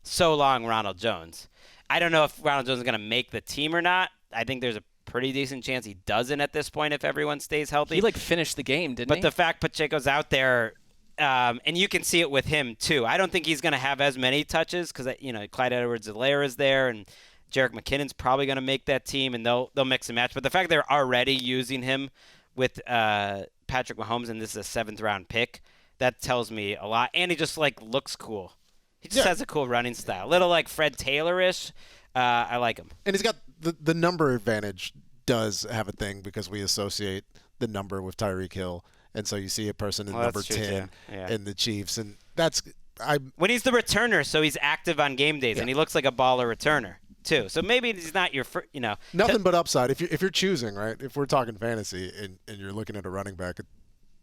so long Ronald Jones. I don't know if Ronald Jones is going to make the team or not. I think there's a pretty decent chance he doesn't at this point if everyone stays healthy. He finished the game, didn't he? But the fact Pacheco's out there, and you can see it with him too. I don't think he's going to have as many touches because Clyde Edwards-Helaire is there, and Jerick McKinnon's probably going to make that team, and they'll mix and match. But the fact they're already using him with Patrick Mahomes, and this is a 7th-round pick, that tells me a lot. And he just looks cool. He just has a cool running style, a little like Fred Taylor-ish. I like him. And he's got the number advantage. Does have a thing because we associate the number with Tyreek Hill, and so you see a person in number 10 in the Chiefs, and when he's the returner, so he's active on game days, and he looks like a baller returner too. So maybe he's not your nothing but upside. If you're choosing, right, if we're talking fantasy and you're looking at a running back,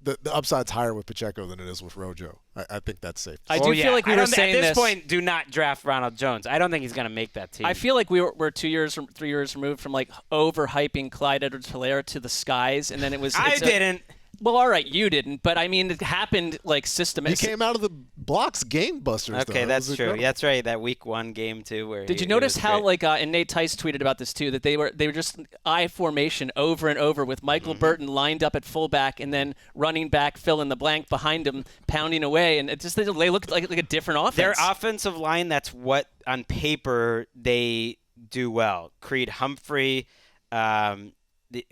the upside's higher with Pacheco than it is with Rojo. I think that's safe. I do feel like we were saying at this point, do not draft Ronald Jones. I don't think he's going to make that team. I feel like we're 2 years, 3 years removed from overhyping Clyde Edwards-Helaire to the skies, and then it was. I didn't. Well, all right, you didn't, but I mean, it happened systematically. He came out of the blocks game busters. Okay, that's true. Incredible. That's right. That week 1 game too, where did you notice how and Nate Tice tweeted about this too, that they were just I formation over and over with Michael Burton lined up at fullback and then running back fill in the blank behind him pounding away, and they looked like a different offense. Their offensive line, that's what on paper they do well. Creed Humphrey.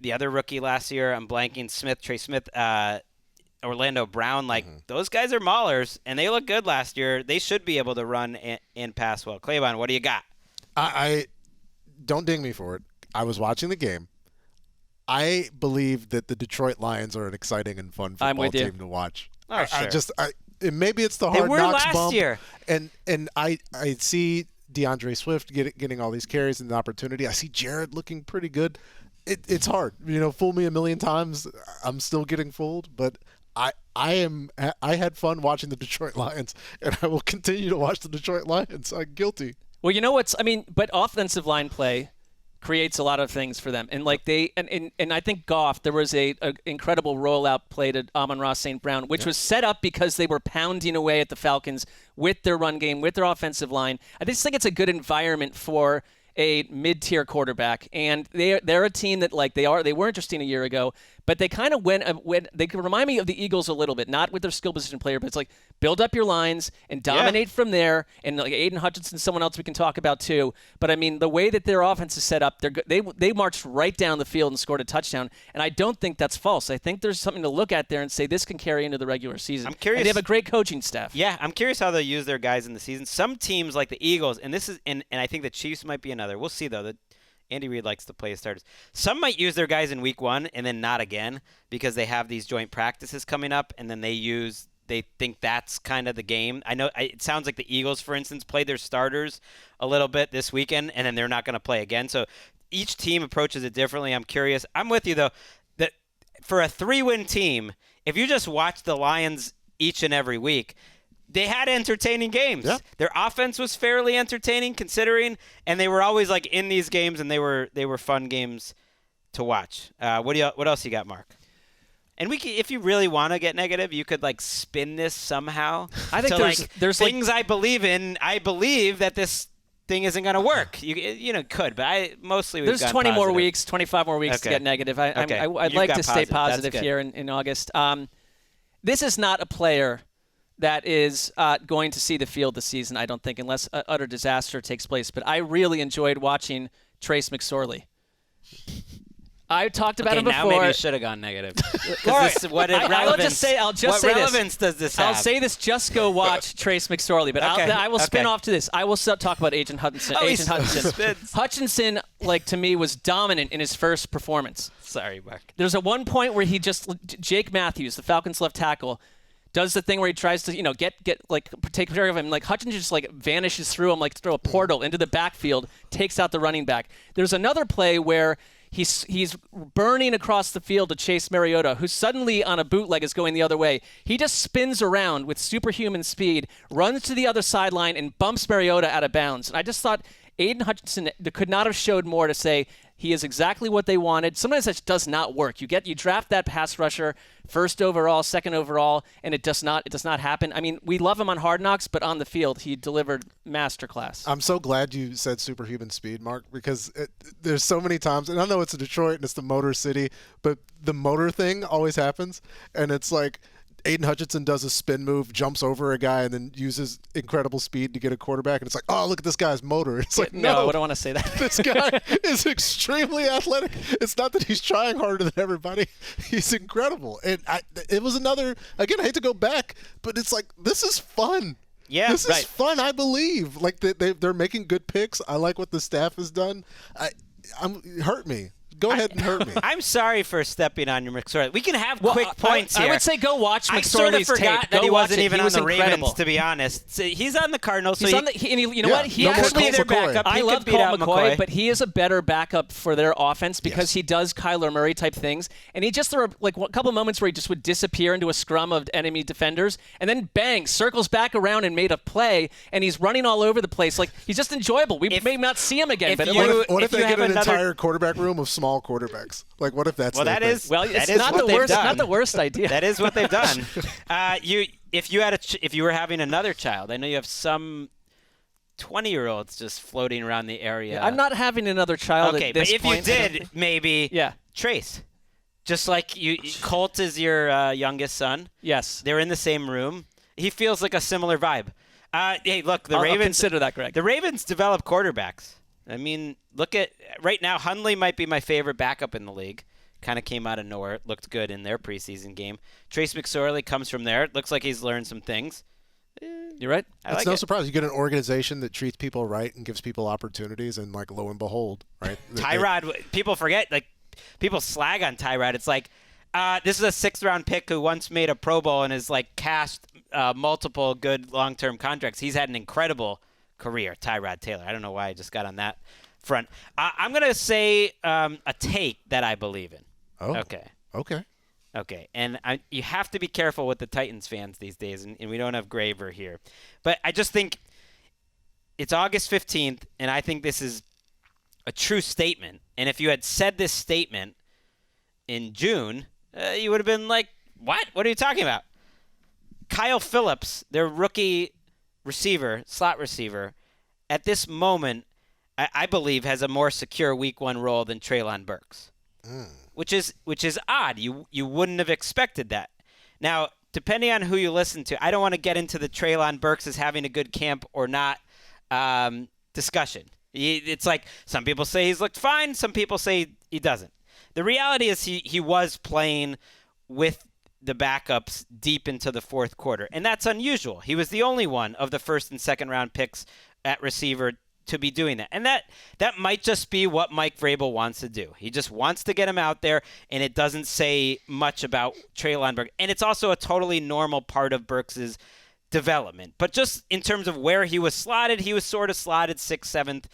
The other rookie last year, I'm blanking, Trey Smith, Orlando Brown, those guys are maulers, and they look good last year. They should be able to run and pass well. Claybon, what do you got? I don't ding me for it. I was watching the game. I believe that the Detroit Lions are an exciting and fun football team to watch. Oh, sure. Maybe it's the hard knocks bump. Last year. And I see DeAndre Swift getting all these carries and the opportunity. I see Jared looking pretty good. It's hard, fool me a million times. I'm still getting fooled, but I had fun watching the Detroit Lions, and I will continue to watch the Detroit Lions. I'm guilty. Well, but offensive line play creates a lot of things for them, and and I think Goff, there was a incredible rollout play to Amon-Ra St. Brown, which was set up because they were pounding away at the Falcons with their run game, with their offensive line. I just think it's a good environment for a mid-tier quarterback, and they're a team that they were interesting a year ago, but they kind of went. They could remind me of the Eagles a little bit, not with their skill position player, but it's build up your lines and dominate from there. And Aiden Hutchinson, someone else we can talk about too. But I mean, the way that their offense is set up, they marched right down the field and scored a touchdown. And I don't think that's false. I think there's something to look at there and say this can carry into the regular season. I'm curious. And they have a great coaching staff. Yeah, I'm curious how they'll use their guys in the season. Some teams like the Eagles, and I think the Chiefs might be another. We'll see though. Andy Reid likes to play his starters. Some might use their guys in week 1 and then not again because they have these joint practices coming up, and then they think that's kind of the game. I know it sounds like the Eagles, for instance, played their starters a little bit this weekend, and then they're not going to play again. So each team approaches it differently. I'm curious. I'm with you, though, that for a 3-win team, if you just watch the Lions each and every week, they had entertaining games. Yeah. Their offense was fairly entertaining considering, and they were always in these games, and they were fun games to watch. What else you got, Mark? And if you really want to get negative, you could spin this somehow. I think there's things I believe in. I believe that this thing isn't going to work. You could, but mostly we've there's 20 more weeks, 25 more weeks to get negative. I'd like to stay positive here in August. This is not a player that is going to see the field this season, I don't think, unless utter disaster takes place. But I really enjoyed watching Trace McSorley. I talked about him before. Now maybe you should have gone negative. What relevance does this have? I'll say this, just go watch Trace McSorley. But I will spin off to this. I will talk about Agent Hutchinson. Hutchinson, to me, was dominant in his first performance. Sorry, Mark. There's one point where Jake Matthews, the Falcons' left tackle, does the thing where he tries to, take care of him. Hutchinson just vanishes through him, through a portal into the backfield, takes out the running back. There's another play where he's burning across the field to chase Mariota, who suddenly on a bootleg is going the other way. He just spins around with superhuman speed, runs to the other sideline, and bumps Mariota out of bounds. And I just thought Aiden Hutchinson could not have showed more to say, He is exactly what they wanted. Sometimes that does not work. You draft that pass rusher first overall, second overall, and it does not happen. I mean, we love him on Hard Knocks, but on the field, he delivered masterclass. I'm so glad you said superhuman speed, Mark, because there's so many times, and I know it's Detroit and it's the Motor City, but the motor thing always happens, and it's like Aiden Hutchinson does a spin move, jumps over a guy, and then uses incredible speed to get a quarterback. And it's like, oh, look at this guy's motor. It's like, no, I don't want to say that. This guy is extremely athletic. It's not that he's trying harder than everybody. He's incredible. And it was another, again, I hate to go back, but it's like, this is fun. Yeah, this is fun, I believe. Like, they're making good picks. I like what the staff has done. Hurt me. Go ahead and hurt me. I'm sorry for stepping on your McSorley. We can have quick points here. I would say go watch McSorley's tape. I sort of forgot that he wasn't even on the incredible. Ravens, to be honest. So he's on the Cardinals. You know what? He could be their backup. I love Colt McCoy, but he is a better backup for their offense because he does Kyler Murray type things. And he just, there were like a couple of moments where he just would disappear into a scrum of enemy defenders, and then bang, circles back around and made a play, and he's running all over the place. Like, he's just enjoyable. We may not see him again. But what if they get an entire quarterback room of small quarterbacks? Like, what if that's it's not the worst. Not the worst idea. That is what they've done. If you were having another child, I know you have some 20-year-olds just floating around the area. Yeah, I'm not having another child. Okay, at this but point. If you did, maybe Trace. Just like Colt is your youngest son. Yes, they're in the same room. He feels like a similar vibe. Hey, look, Ravens. I'll consider that, Greg. The Ravens develop quarterbacks. I mean, look at right now. Hundley might be my favorite backup in the league. Kind of came out of nowhere. Looked good in their preseason game. Trace McSorley comes from there. It looks like he's learned some things. You're right. It's no surprise. You get an organization that treats people right and gives people opportunities, and like lo and behold, right? Tyrod. People forget. Like people slag on Tyrod. It's like this is a 6th-round pick who once made a Pro Bowl and has like cashed multiple good long-term contracts. He's had an incredible career, Tyrod Taylor. I don't know why I just got on that front. I'm going to say a take that I believe in. Oh. Okay. And you have to be careful with the Titans fans these days, and we don't have Graver here. But I just think it's August 15th, and I think this is a true statement. And if you had said this statement in June, you would have been like, what? What are you talking about? Kyle Phillips, their rookie receiver, slot receiver, at this moment, I believe, has a more secure Week 1 role than Treylon Burks, which is odd. You wouldn't have expected that. Now, depending on who you listen to, I don't want to get into the Treylon Burks is having a good camp or not discussion. It's like some people say he's looked fine, some people say he doesn't. The reality is he was playing with the backups deep into the fourth quarter, and that's unusual. He was the only one of the first and second round picks at receiver to be doing that, and that might just be what Mike Vrabel wants to do. He just wants to get him out there, and it doesn't say much about Treylon Burks, and it's also a totally normal part of Burks' development. But just in terms of where he was slotted, he was sort of slotted 6th, 7th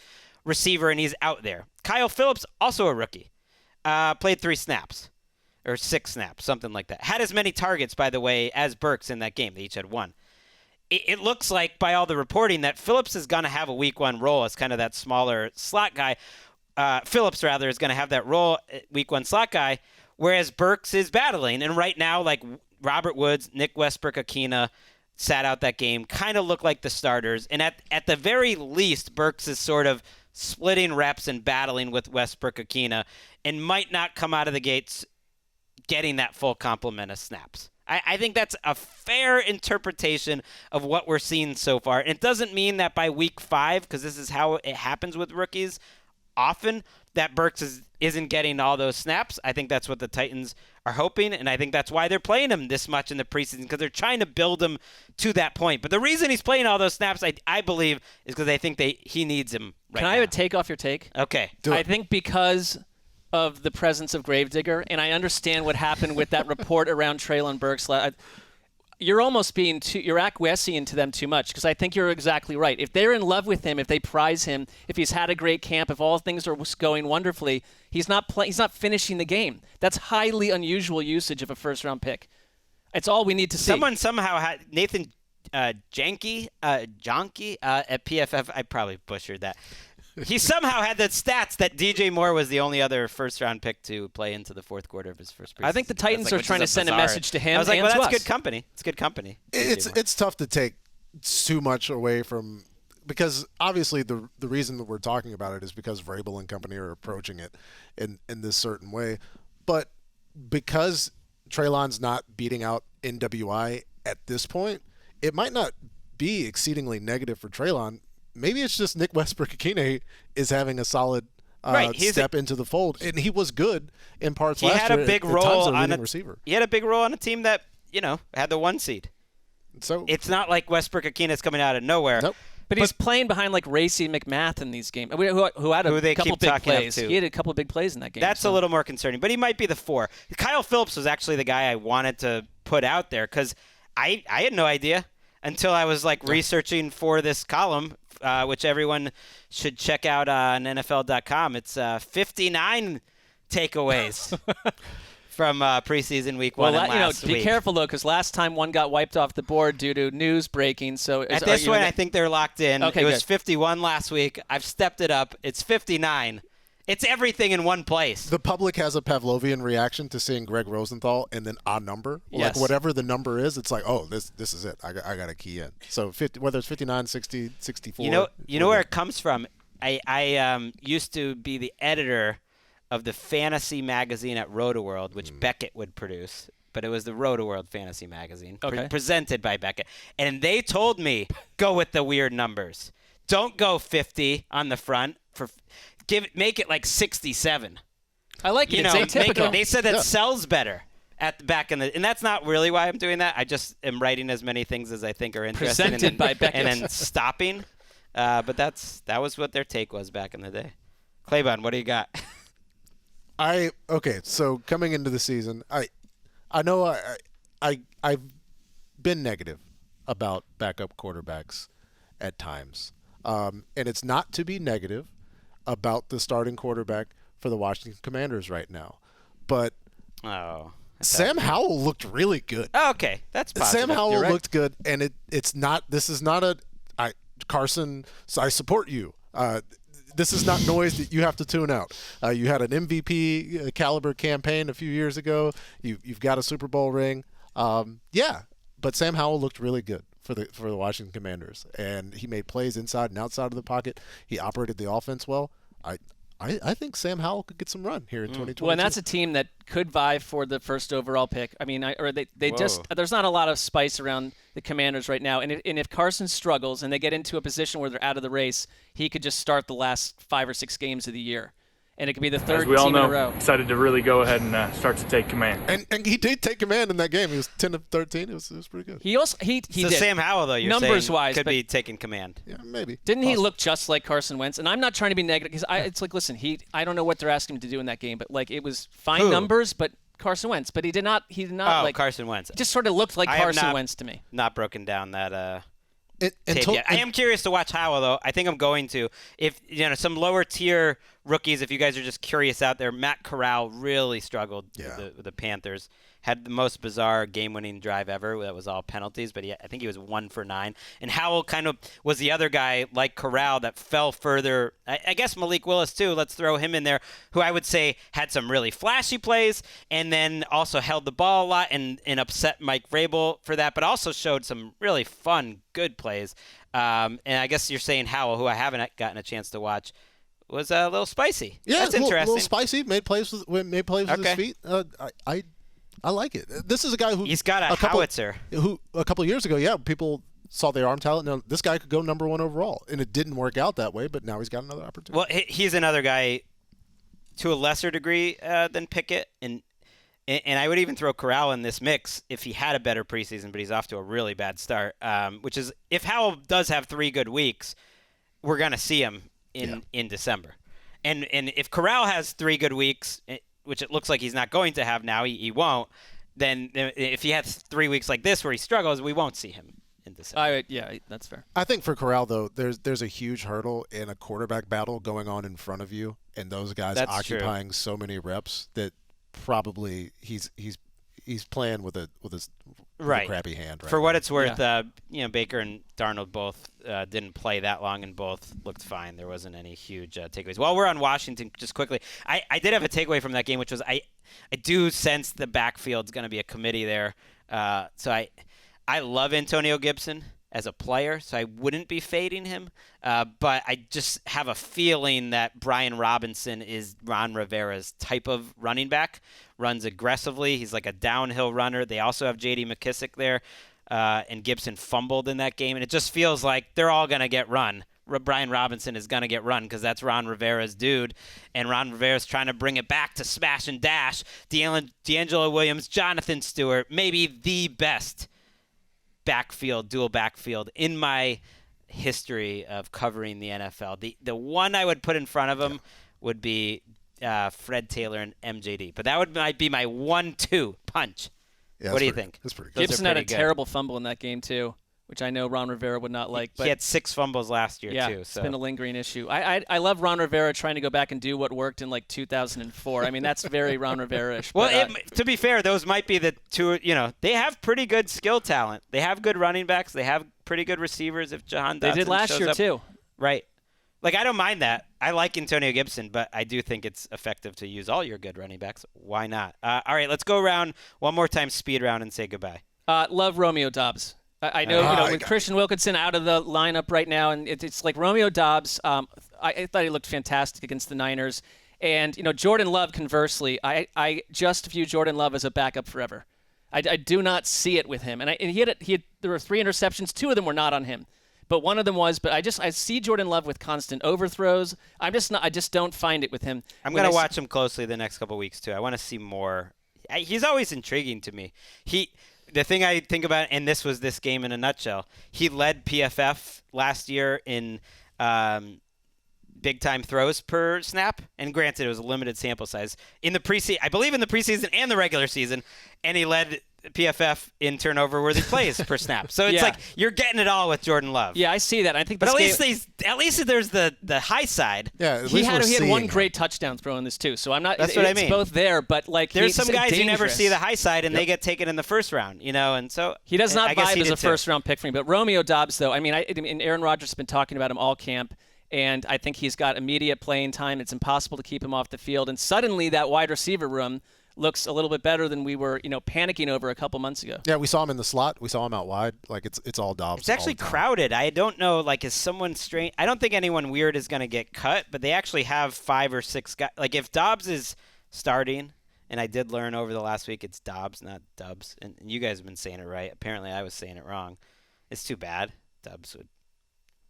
receiver, and he's out there. Kyle Phillips, also a rookie, played 3 snaps. Or 6 snaps, something like that. Had as many targets, by the way, as Burks in that game. They each had 1. It looks like, by all the reporting, that Phillips is going to have a Week 1 role as kind of that smaller slot guy. Phillips, rather, is going to have that role, Week 1 slot guy, whereas Burks is battling. And right now, like Robert Woods, Nick Westbrook-Akina sat out that game, kind of look like the starters. And at the very least, Burks is sort of splitting reps and battling with Westbrook-Akina and might not come out of the gates getting that full complement of snaps. I think that's a fair interpretation of what we're seeing so far. And it doesn't mean that by week 5, because this is how it happens with rookies often, that Burks isn't getting all those snaps. I think that's what the Titans are hoping, and I think that's why they're playing him this much in the preseason, because they're trying to build him to that point. But the reason he's playing all those snaps, I believe, is because they think he needs him right now. Can I have a take off your take? Okay. I think because of the presence of Gravedigger, and I understand what happened with that report around Treylon Burks. You're almost you're acquiescing to them too much, because I think you're exactly right. If they're in love with him, if they prize him, if he's had a great camp, if all things are going wonderfully, he's not finishing the game. That's highly unusual usage of a first-round pick. It's all we need to see. Someone somehow had Nathan Janke at PFF. I probably butchered that. He somehow had the stats that DJ Moore was the only other first-round pick to play into the fourth quarter of his first preseason. I think the Titans are trying to send a message to him. I was like, and well, to that's us. good company. It's good company. It's tough to take too much away from, because obviously the reason that we're talking about it is because Vrabel and company are approaching it in this certain way. But because Treylon's not beating out NWI at this point, it might not be exceedingly negative for Treylon. Maybe it's just Nick Westbrook-Ikhine is having a solid step into the fold, and he was good in parts last year. He had a big role on a receiver. He had a big role on a team that had the 1 seed. So it's not like Westbrook-Ikhine is coming out of nowhere. Nope. But he's playing behind like Racy McMath in these games, who had a couple big plays. He had a couple big plays in that game. That's a little more concerning, but he might be the 4. Kyle Phillips was actually the guy I wanted to put out there because I had no idea until I was researching for this column, which everyone should check out on NFL.com. It's 59 takeaways from preseason week 1 and last week. Be careful, though, because last time one got wiped off the board due to news breaking. So at this point, I think they're locked in. Okay, it was 51 last week. I've stepped it up. It's 59. It's everything in one place. The public has a Pavlovian reaction to seeing Gregg Rosenthal and then a number. Yes. Like whatever the number is, it's like, oh, this is it. I got to key in. So whether it's 59, 60, 64. You know where it comes from? I used to be the editor of the fantasy magazine at Roto-World, which Beckett would produce. But it was the Roto-World fantasy magazine presented by Beckett. And they told me, go with the weird numbers. Don't go 50 on the front. Make it like 67. I like it. It's atypical. They said that sells better at the back in the, and that's not really why I'm doing that. I just am writing as many things as I think are interesting. Presented by Beckett. And then stopping. But that was what their take was back in the day. Claybon, what do you got? So coming into the season, I know I've been negative about backup quarterbacks at times, and it's not to be negative about the starting quarterback for the Washington Commanders right now, but Sam Howell looked really good. Oh, okay, that's positive. Sam Howell looked good, and it's not. This is not Carson. So I support you. This is not noise that you have to tune out. You had an MVP caliber campaign a few years ago. You've got a Super Bowl ring. But Sam Howell looked really good for the Washington Commanders, and he made plays inside and outside of the pocket. He operated the offense well. I think Sam Howell could get some run here in 2022. Well, and that's a team that could vie for the first overall pick. I mean, there's not a lot of spice around the Commanders right now. And if Carson struggles and they get into a position where they're out of the race, he could just start the last 5 or 6 games of the year. And it could be the third team in a row. Decided to really go ahead and start to take command. And he did take command in that game. He was 10 of 13. It was pretty good. He also he so did. Sam Howell, though, numbers-wise, could be taking command. Yeah, maybe. Didn't he look just like Carson Wentz? And I'm not trying to be negative because it's like, listen, I don't know what they're asking him to do in that game, but it was fine numbers, but Carson Wentz, but he did not Carson Wentz. Just sort of looked like Carson Wentz to me. Not broken down that tape yet. I am curious to watch Howell, though. I think I'm going to. If some lower tier rookies, if you guys are just curious out there, Matt Corral really struggled with the Panthers. Had the most bizarre game-winning drive ever. That was all penalties, but I think he was 1 for 9. And Howell kind of was the other guy like Corral that fell further. I guess Malik Willis too. Let's throw him in there, who I would say had some really flashy plays, and then also held the ball a lot and upset Mike Vrabel for that, but also showed some really fun, good plays. And I guess you're saying Howell, who I haven't gotten a chance to watch, was a little spicy. Yeah, that's interesting. A little spicy. Made plays with his feet. I like it. This is a guy he's got a howitzer. Who a couple of years ago, people saw the arm talent. Now this guy could go number 1 overall, and it didn't work out that way. But now he's got another opportunity. Well, he's another guy to a lesser degree than Pickett, and I would even throw Corral in this mix if he had a better preseason, but he's off to a really bad start. Which is, if Howell does have 3 good weeks, we're gonna see him in December, and if Corral has 3 good weeks, which it looks like he's not going to have now, he won't, then if he has 3 weeks like this where he struggles, we won't see him in December. Yeah, that's fair. I think for Corral, though, there's a huge hurdle in a quarterback battle going on in front of you, and those guys occupying so many reps that probably he's he's playing with a right. crappy hand. Right For now. what it's worth, Baker and Darnold both didn't play that long and both looked fine. There wasn't any huge takeaways. While we're on Washington, just quickly, I did have a takeaway from that game, which was I do sense the backfield's going to be a committee there. So I love Antonio Gibson as a player, so I wouldn't be fading him. But I just have a feeling that Brian Robinson is Ron Rivera's type of running back. Runs aggressively. He's like a downhill runner. They also have J.D. McKissick there, and Gibson fumbled in that game. And it just feels like they're all going to get run. Brian Robinson is going to get run because that's Ron Rivera's dude. And Ron Rivera's trying to bring it back to smash and dash. D'Angelo Williams, Jonathan Stewart, maybe the best dual backfield in my history of covering the NFL. The one I would put in front of him would be Fred Taylor and MJD. But that might be my 1-2 punch. Yeah, what do you think? That's pretty good. Gibson had a terrible fumble in that game, too, which I know Ron Rivera would not like. But he had 6 fumbles last year, too. It's been a lingering issue. I love Ron Rivera trying to go back and do what worked in, 2004. I mean, that's very Ron Rivera-ish. Well, to be fair, those might be the two, they have pretty good skill talent. They have good running backs. They have pretty good receivers if Jahan Dotson They did last year, up. too. Right. I don't mind that. I like Antonio Gibson, but I do think it's effective to use all your good running backs. Why not? All right, let's go around one more time, speed round, and say goodbye. Love Romeo Doubs. I know, with Christian Wilkinson out of the lineup right now, and it's like Romeo Doubs. I thought he looked fantastic against the Niners. And, Jordan Love, conversely, I just view Jordan Love as a backup forever. I do not see it with him. And there were 3 interceptions. 2 of them were not on him. But one of them was. But I see Jordan Love with constant overthrows. I just don't find it with him. I'm going to watch him closely the next couple of weeks, too. I want to see more. He's always intriguing to me. The thing I think about, and this was this game in a nutshell, he led PFF last year in big-time throws per snap. And granted, it was a limited sample size. I believe in the preseason and the regular season, and he led PFF in turnover-worthy plays per snap. So it's like you're getting it all with Jordan Love. Yeah, I see that. I think, but at least there's the high side. Yeah, he had one great touchdown throw in this too. So I'm not. That's what I mean. It's both there, but there's some guys dangerous. you never see the high side, and they get taken in the first round. And so he does not vibe as a first-round pick for me. But Romeo Doubs, though, I mean, Aaron Rodgers has been talking about him all camp. And I think he's got immediate playing time. It's impossible to keep him off the field. And suddenly that wide receiver room looks a little bit better than we were, panicking over a couple months ago. Yeah, we saw him in the slot. We saw him out wide. It's all Dobbs. It's actually crowded. I don't know, is someone strange? I don't think anyone weird is going to get cut, but they actually have 5 or 6 guys. If Dobbs is starting, and I did learn over the last week it's Dobbs, not Dubs, and you guys have been saying it right. Apparently I was saying it wrong. It's too bad. Dubs would.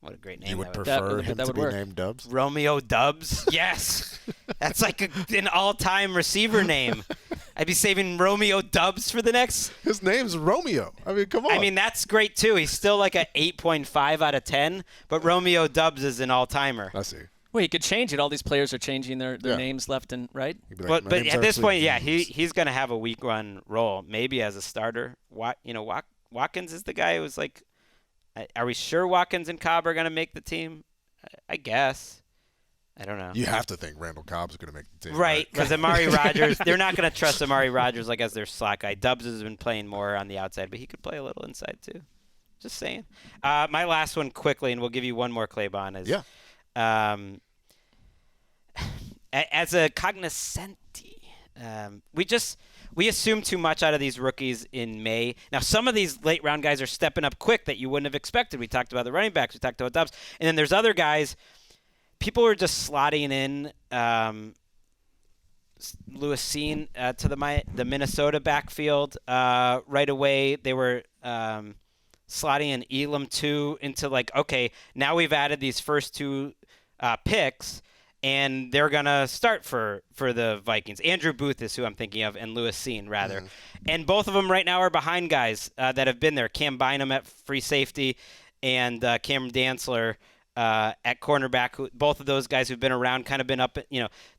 What a great name. You would prefer him to be named Dubs? Romeo Doubs? Yes. That's like an all-time receiver name. I'd be saving Romeo Doubs for the next. His name's Romeo. I mean, come on. I mean, that's great, too. He's still like a 8.5 out of 10, but Romeo Doubs is an all-timer. I see. Well, he could change it. All these players are changing their names left and right. But at this point, he's going to have a week one role, maybe as a starter. Watkins is the guy who's like, are we sure Watkins and Cobb are going to make the team? I guess. I don't know. You have to think Randall Cobb's going to make the team. Right, because Amari Rodgers, they're not going to trust Amari Rodgers as their slot guy. Dubs has been playing more on the outside, but he could play a little inside too. Just saying. My last one quickly, and we'll give you one more, Claybon, is as a cognoscenti, we assume too much out of these rookies in May. Now, some of these late-round guys are stepping up quick that you wouldn't have expected. We talked about the running backs. We talked about Doubs. And then there's other guys. People were just slotting in Lewis Cine to the Minnesota backfield right away. They were slotting in Elam, too, into okay, now we've added these first 2 picks, and they're going to start for the Vikings. Andrew Booth is who I'm thinking of, and Lewis Cine, rather. Mm-hmm. And both of them right now are behind guys that have been there. Cam Bynum at free safety and Cameron Dantzler at cornerback. Both of those guys who've been around, kind of been up,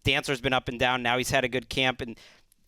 Dantzler's been up and down. Now he's had a good camp. And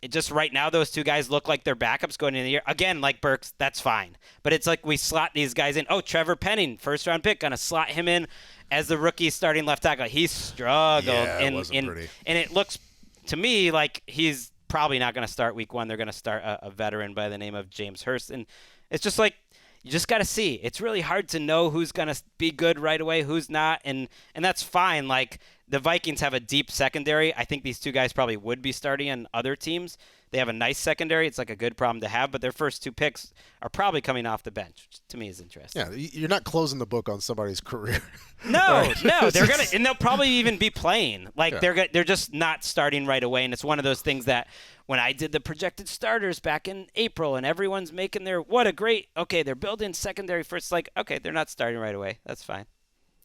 it just right now those 2 guys look like they're backups going into the year. Again, like Burks, that's fine. But it's like we slot these guys in. Oh, Trevor Penning, first-round pick, going to slot him in as the rookie starting left tackle. He struggled. Yeah, it wasn't pretty. And it looks to me like he's probably not going to start week 1. They're going to start a veteran by the name of James Hurst. And it's just like, you just got to see. It's really hard to know who's going to be good right away, who's not, and that's fine. Like, the Vikings have a deep secondary. I think these two guys probably would be starting on other teams. They have a nice secondary. It's like a good problem to have, but their first 2 picks are probably coming off the bench, which to me is interesting. Yeah, you're not closing the book on somebody's career. No, they're gonna, and they'll probably even be playing. Like, they're just not starting right away, and it's one of those things that when I did the projected starters back in April, and everyone's making their they're building secondary first. Like, okay, they're not starting right away. That's fine.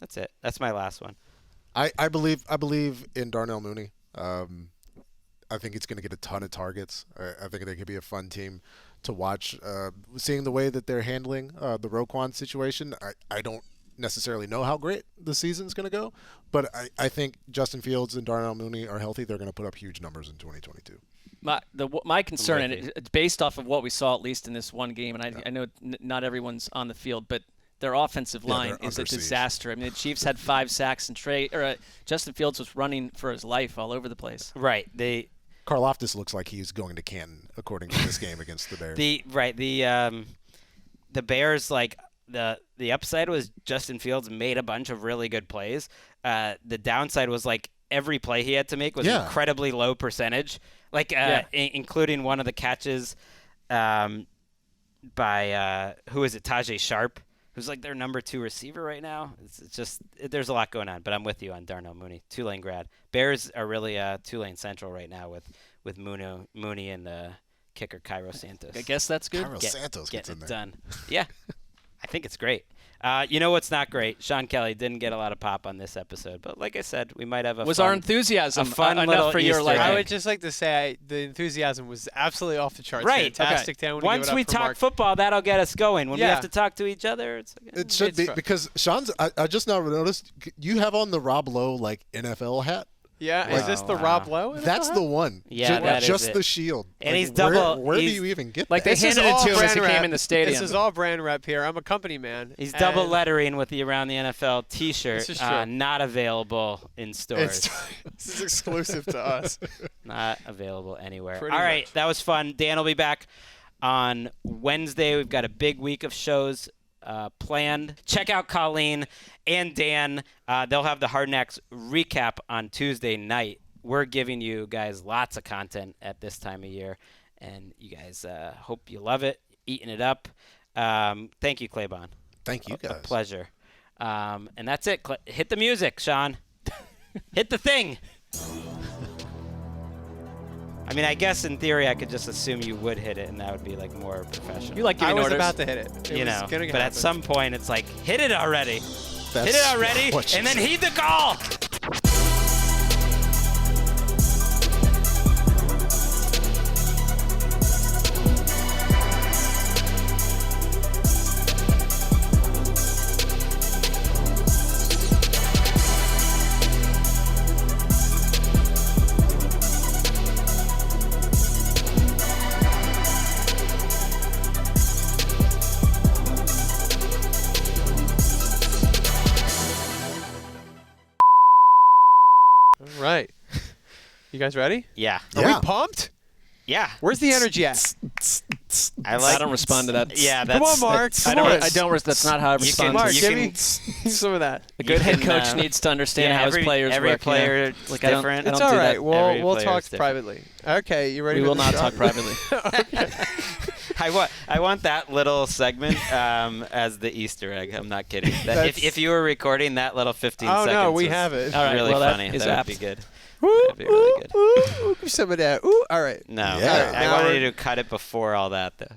That's it. That's my last one. I believe in Darnell Mooney. I think it's going to get a ton of targets. I think they could be a fun team to watch. Seeing the way that they're handling the Roquan situation, I don't necessarily know how great the season's going to go, but I think Justin Fields and Darnell Mooney are healthy. They're going to put up huge numbers in 2022. My concern, and it's based off of what we saw at least in this one game, and I know not everyone's on the field, but their offensive line is a disaster. I mean, the Chiefs had 5 sacks, and Justin Fields was running for his life all over the place. Right. Karlaftis looks like he's going to Canton, according to this game against the Bears. The Bears, like, the upside was Justin Fields made a bunch of really good plays. The downside was, like, every play he had to make was incredibly low percentage, including one of the catches by who is it, Tajay Sharp, who's like their number 2 receiver right now. It's just there's a lot going on, but I'm with you on Darnell Mooney, Tulane grad. Bears are really Tulane Central right now with Mooney and kicker Cairo Santos. I guess that's good. Cairo Santos gets in there. Done. Yeah, I think it's great. You know what's not great? Sean Kelly didn't get a lot of pop on this episode, but like I said, we might have our enthusiasm fun enough for your liking? I would just like to say the enthusiasm was absolutely off the charts. Right. Fantastic. Okay. Once we talk football, that'll get us going. When we have to talk to each other, it should be because Sean's. I just now noticed you have on the Rob Lowe NFL hat. Yeah, is this the Rob Lowe? That's the one. Yeah, just the shield. And he's double. Where do you even get that? They handed it to him as he came in the stadium. This is all brand rep here. I'm a company man. He's double lettering with the Around the NFL T-shirt. This is true. Not available in stores. This is exclusive to us. Not available anywhere. Pretty all right, much. that was fun. Dan will be back on Wednesday. We've got a big week of shows planned. Check out Colleen and Dan. They'll have the Hard Knocks recap on Tuesday night. We're giving you guys lots of content at this time of year, and you guys hope you love it, eating it up. Thank you, Claybon. Thank you, guys. A pleasure. And that's it. Hit the music, Sean. Hit the thing. I mean, I guess in theory I could just assume you would hit it, and that would be like more professional. You like giving orders. I was about to hit it. But at some point it's like, hit it already. Hit it already, and then heed the call. Right. You guys ready? Yeah. Are we pumped? Yeah. Where's the energy at? I don't respond to that. Yeah, Come on, Mark. I don't. That's not how I respond. Mark, you give can- me some of that. A good head coach needs to understand how his players every work. player is Like, I don't different. do It's all that. right. Every We'll player talk is different. privately. Okay, you ready? We for will the not shot? talk privately. I want that little segment as the Easter egg. I'm not kidding. If you were recording that little 15 seconds. Oh no, we was have it. All right, really well, that funny. is That apt. would be good. Ooh, That'd be really good. Give some of that. Ooh, all right. No, Yeah. I Now wanted we're- you to cut it before all that, though.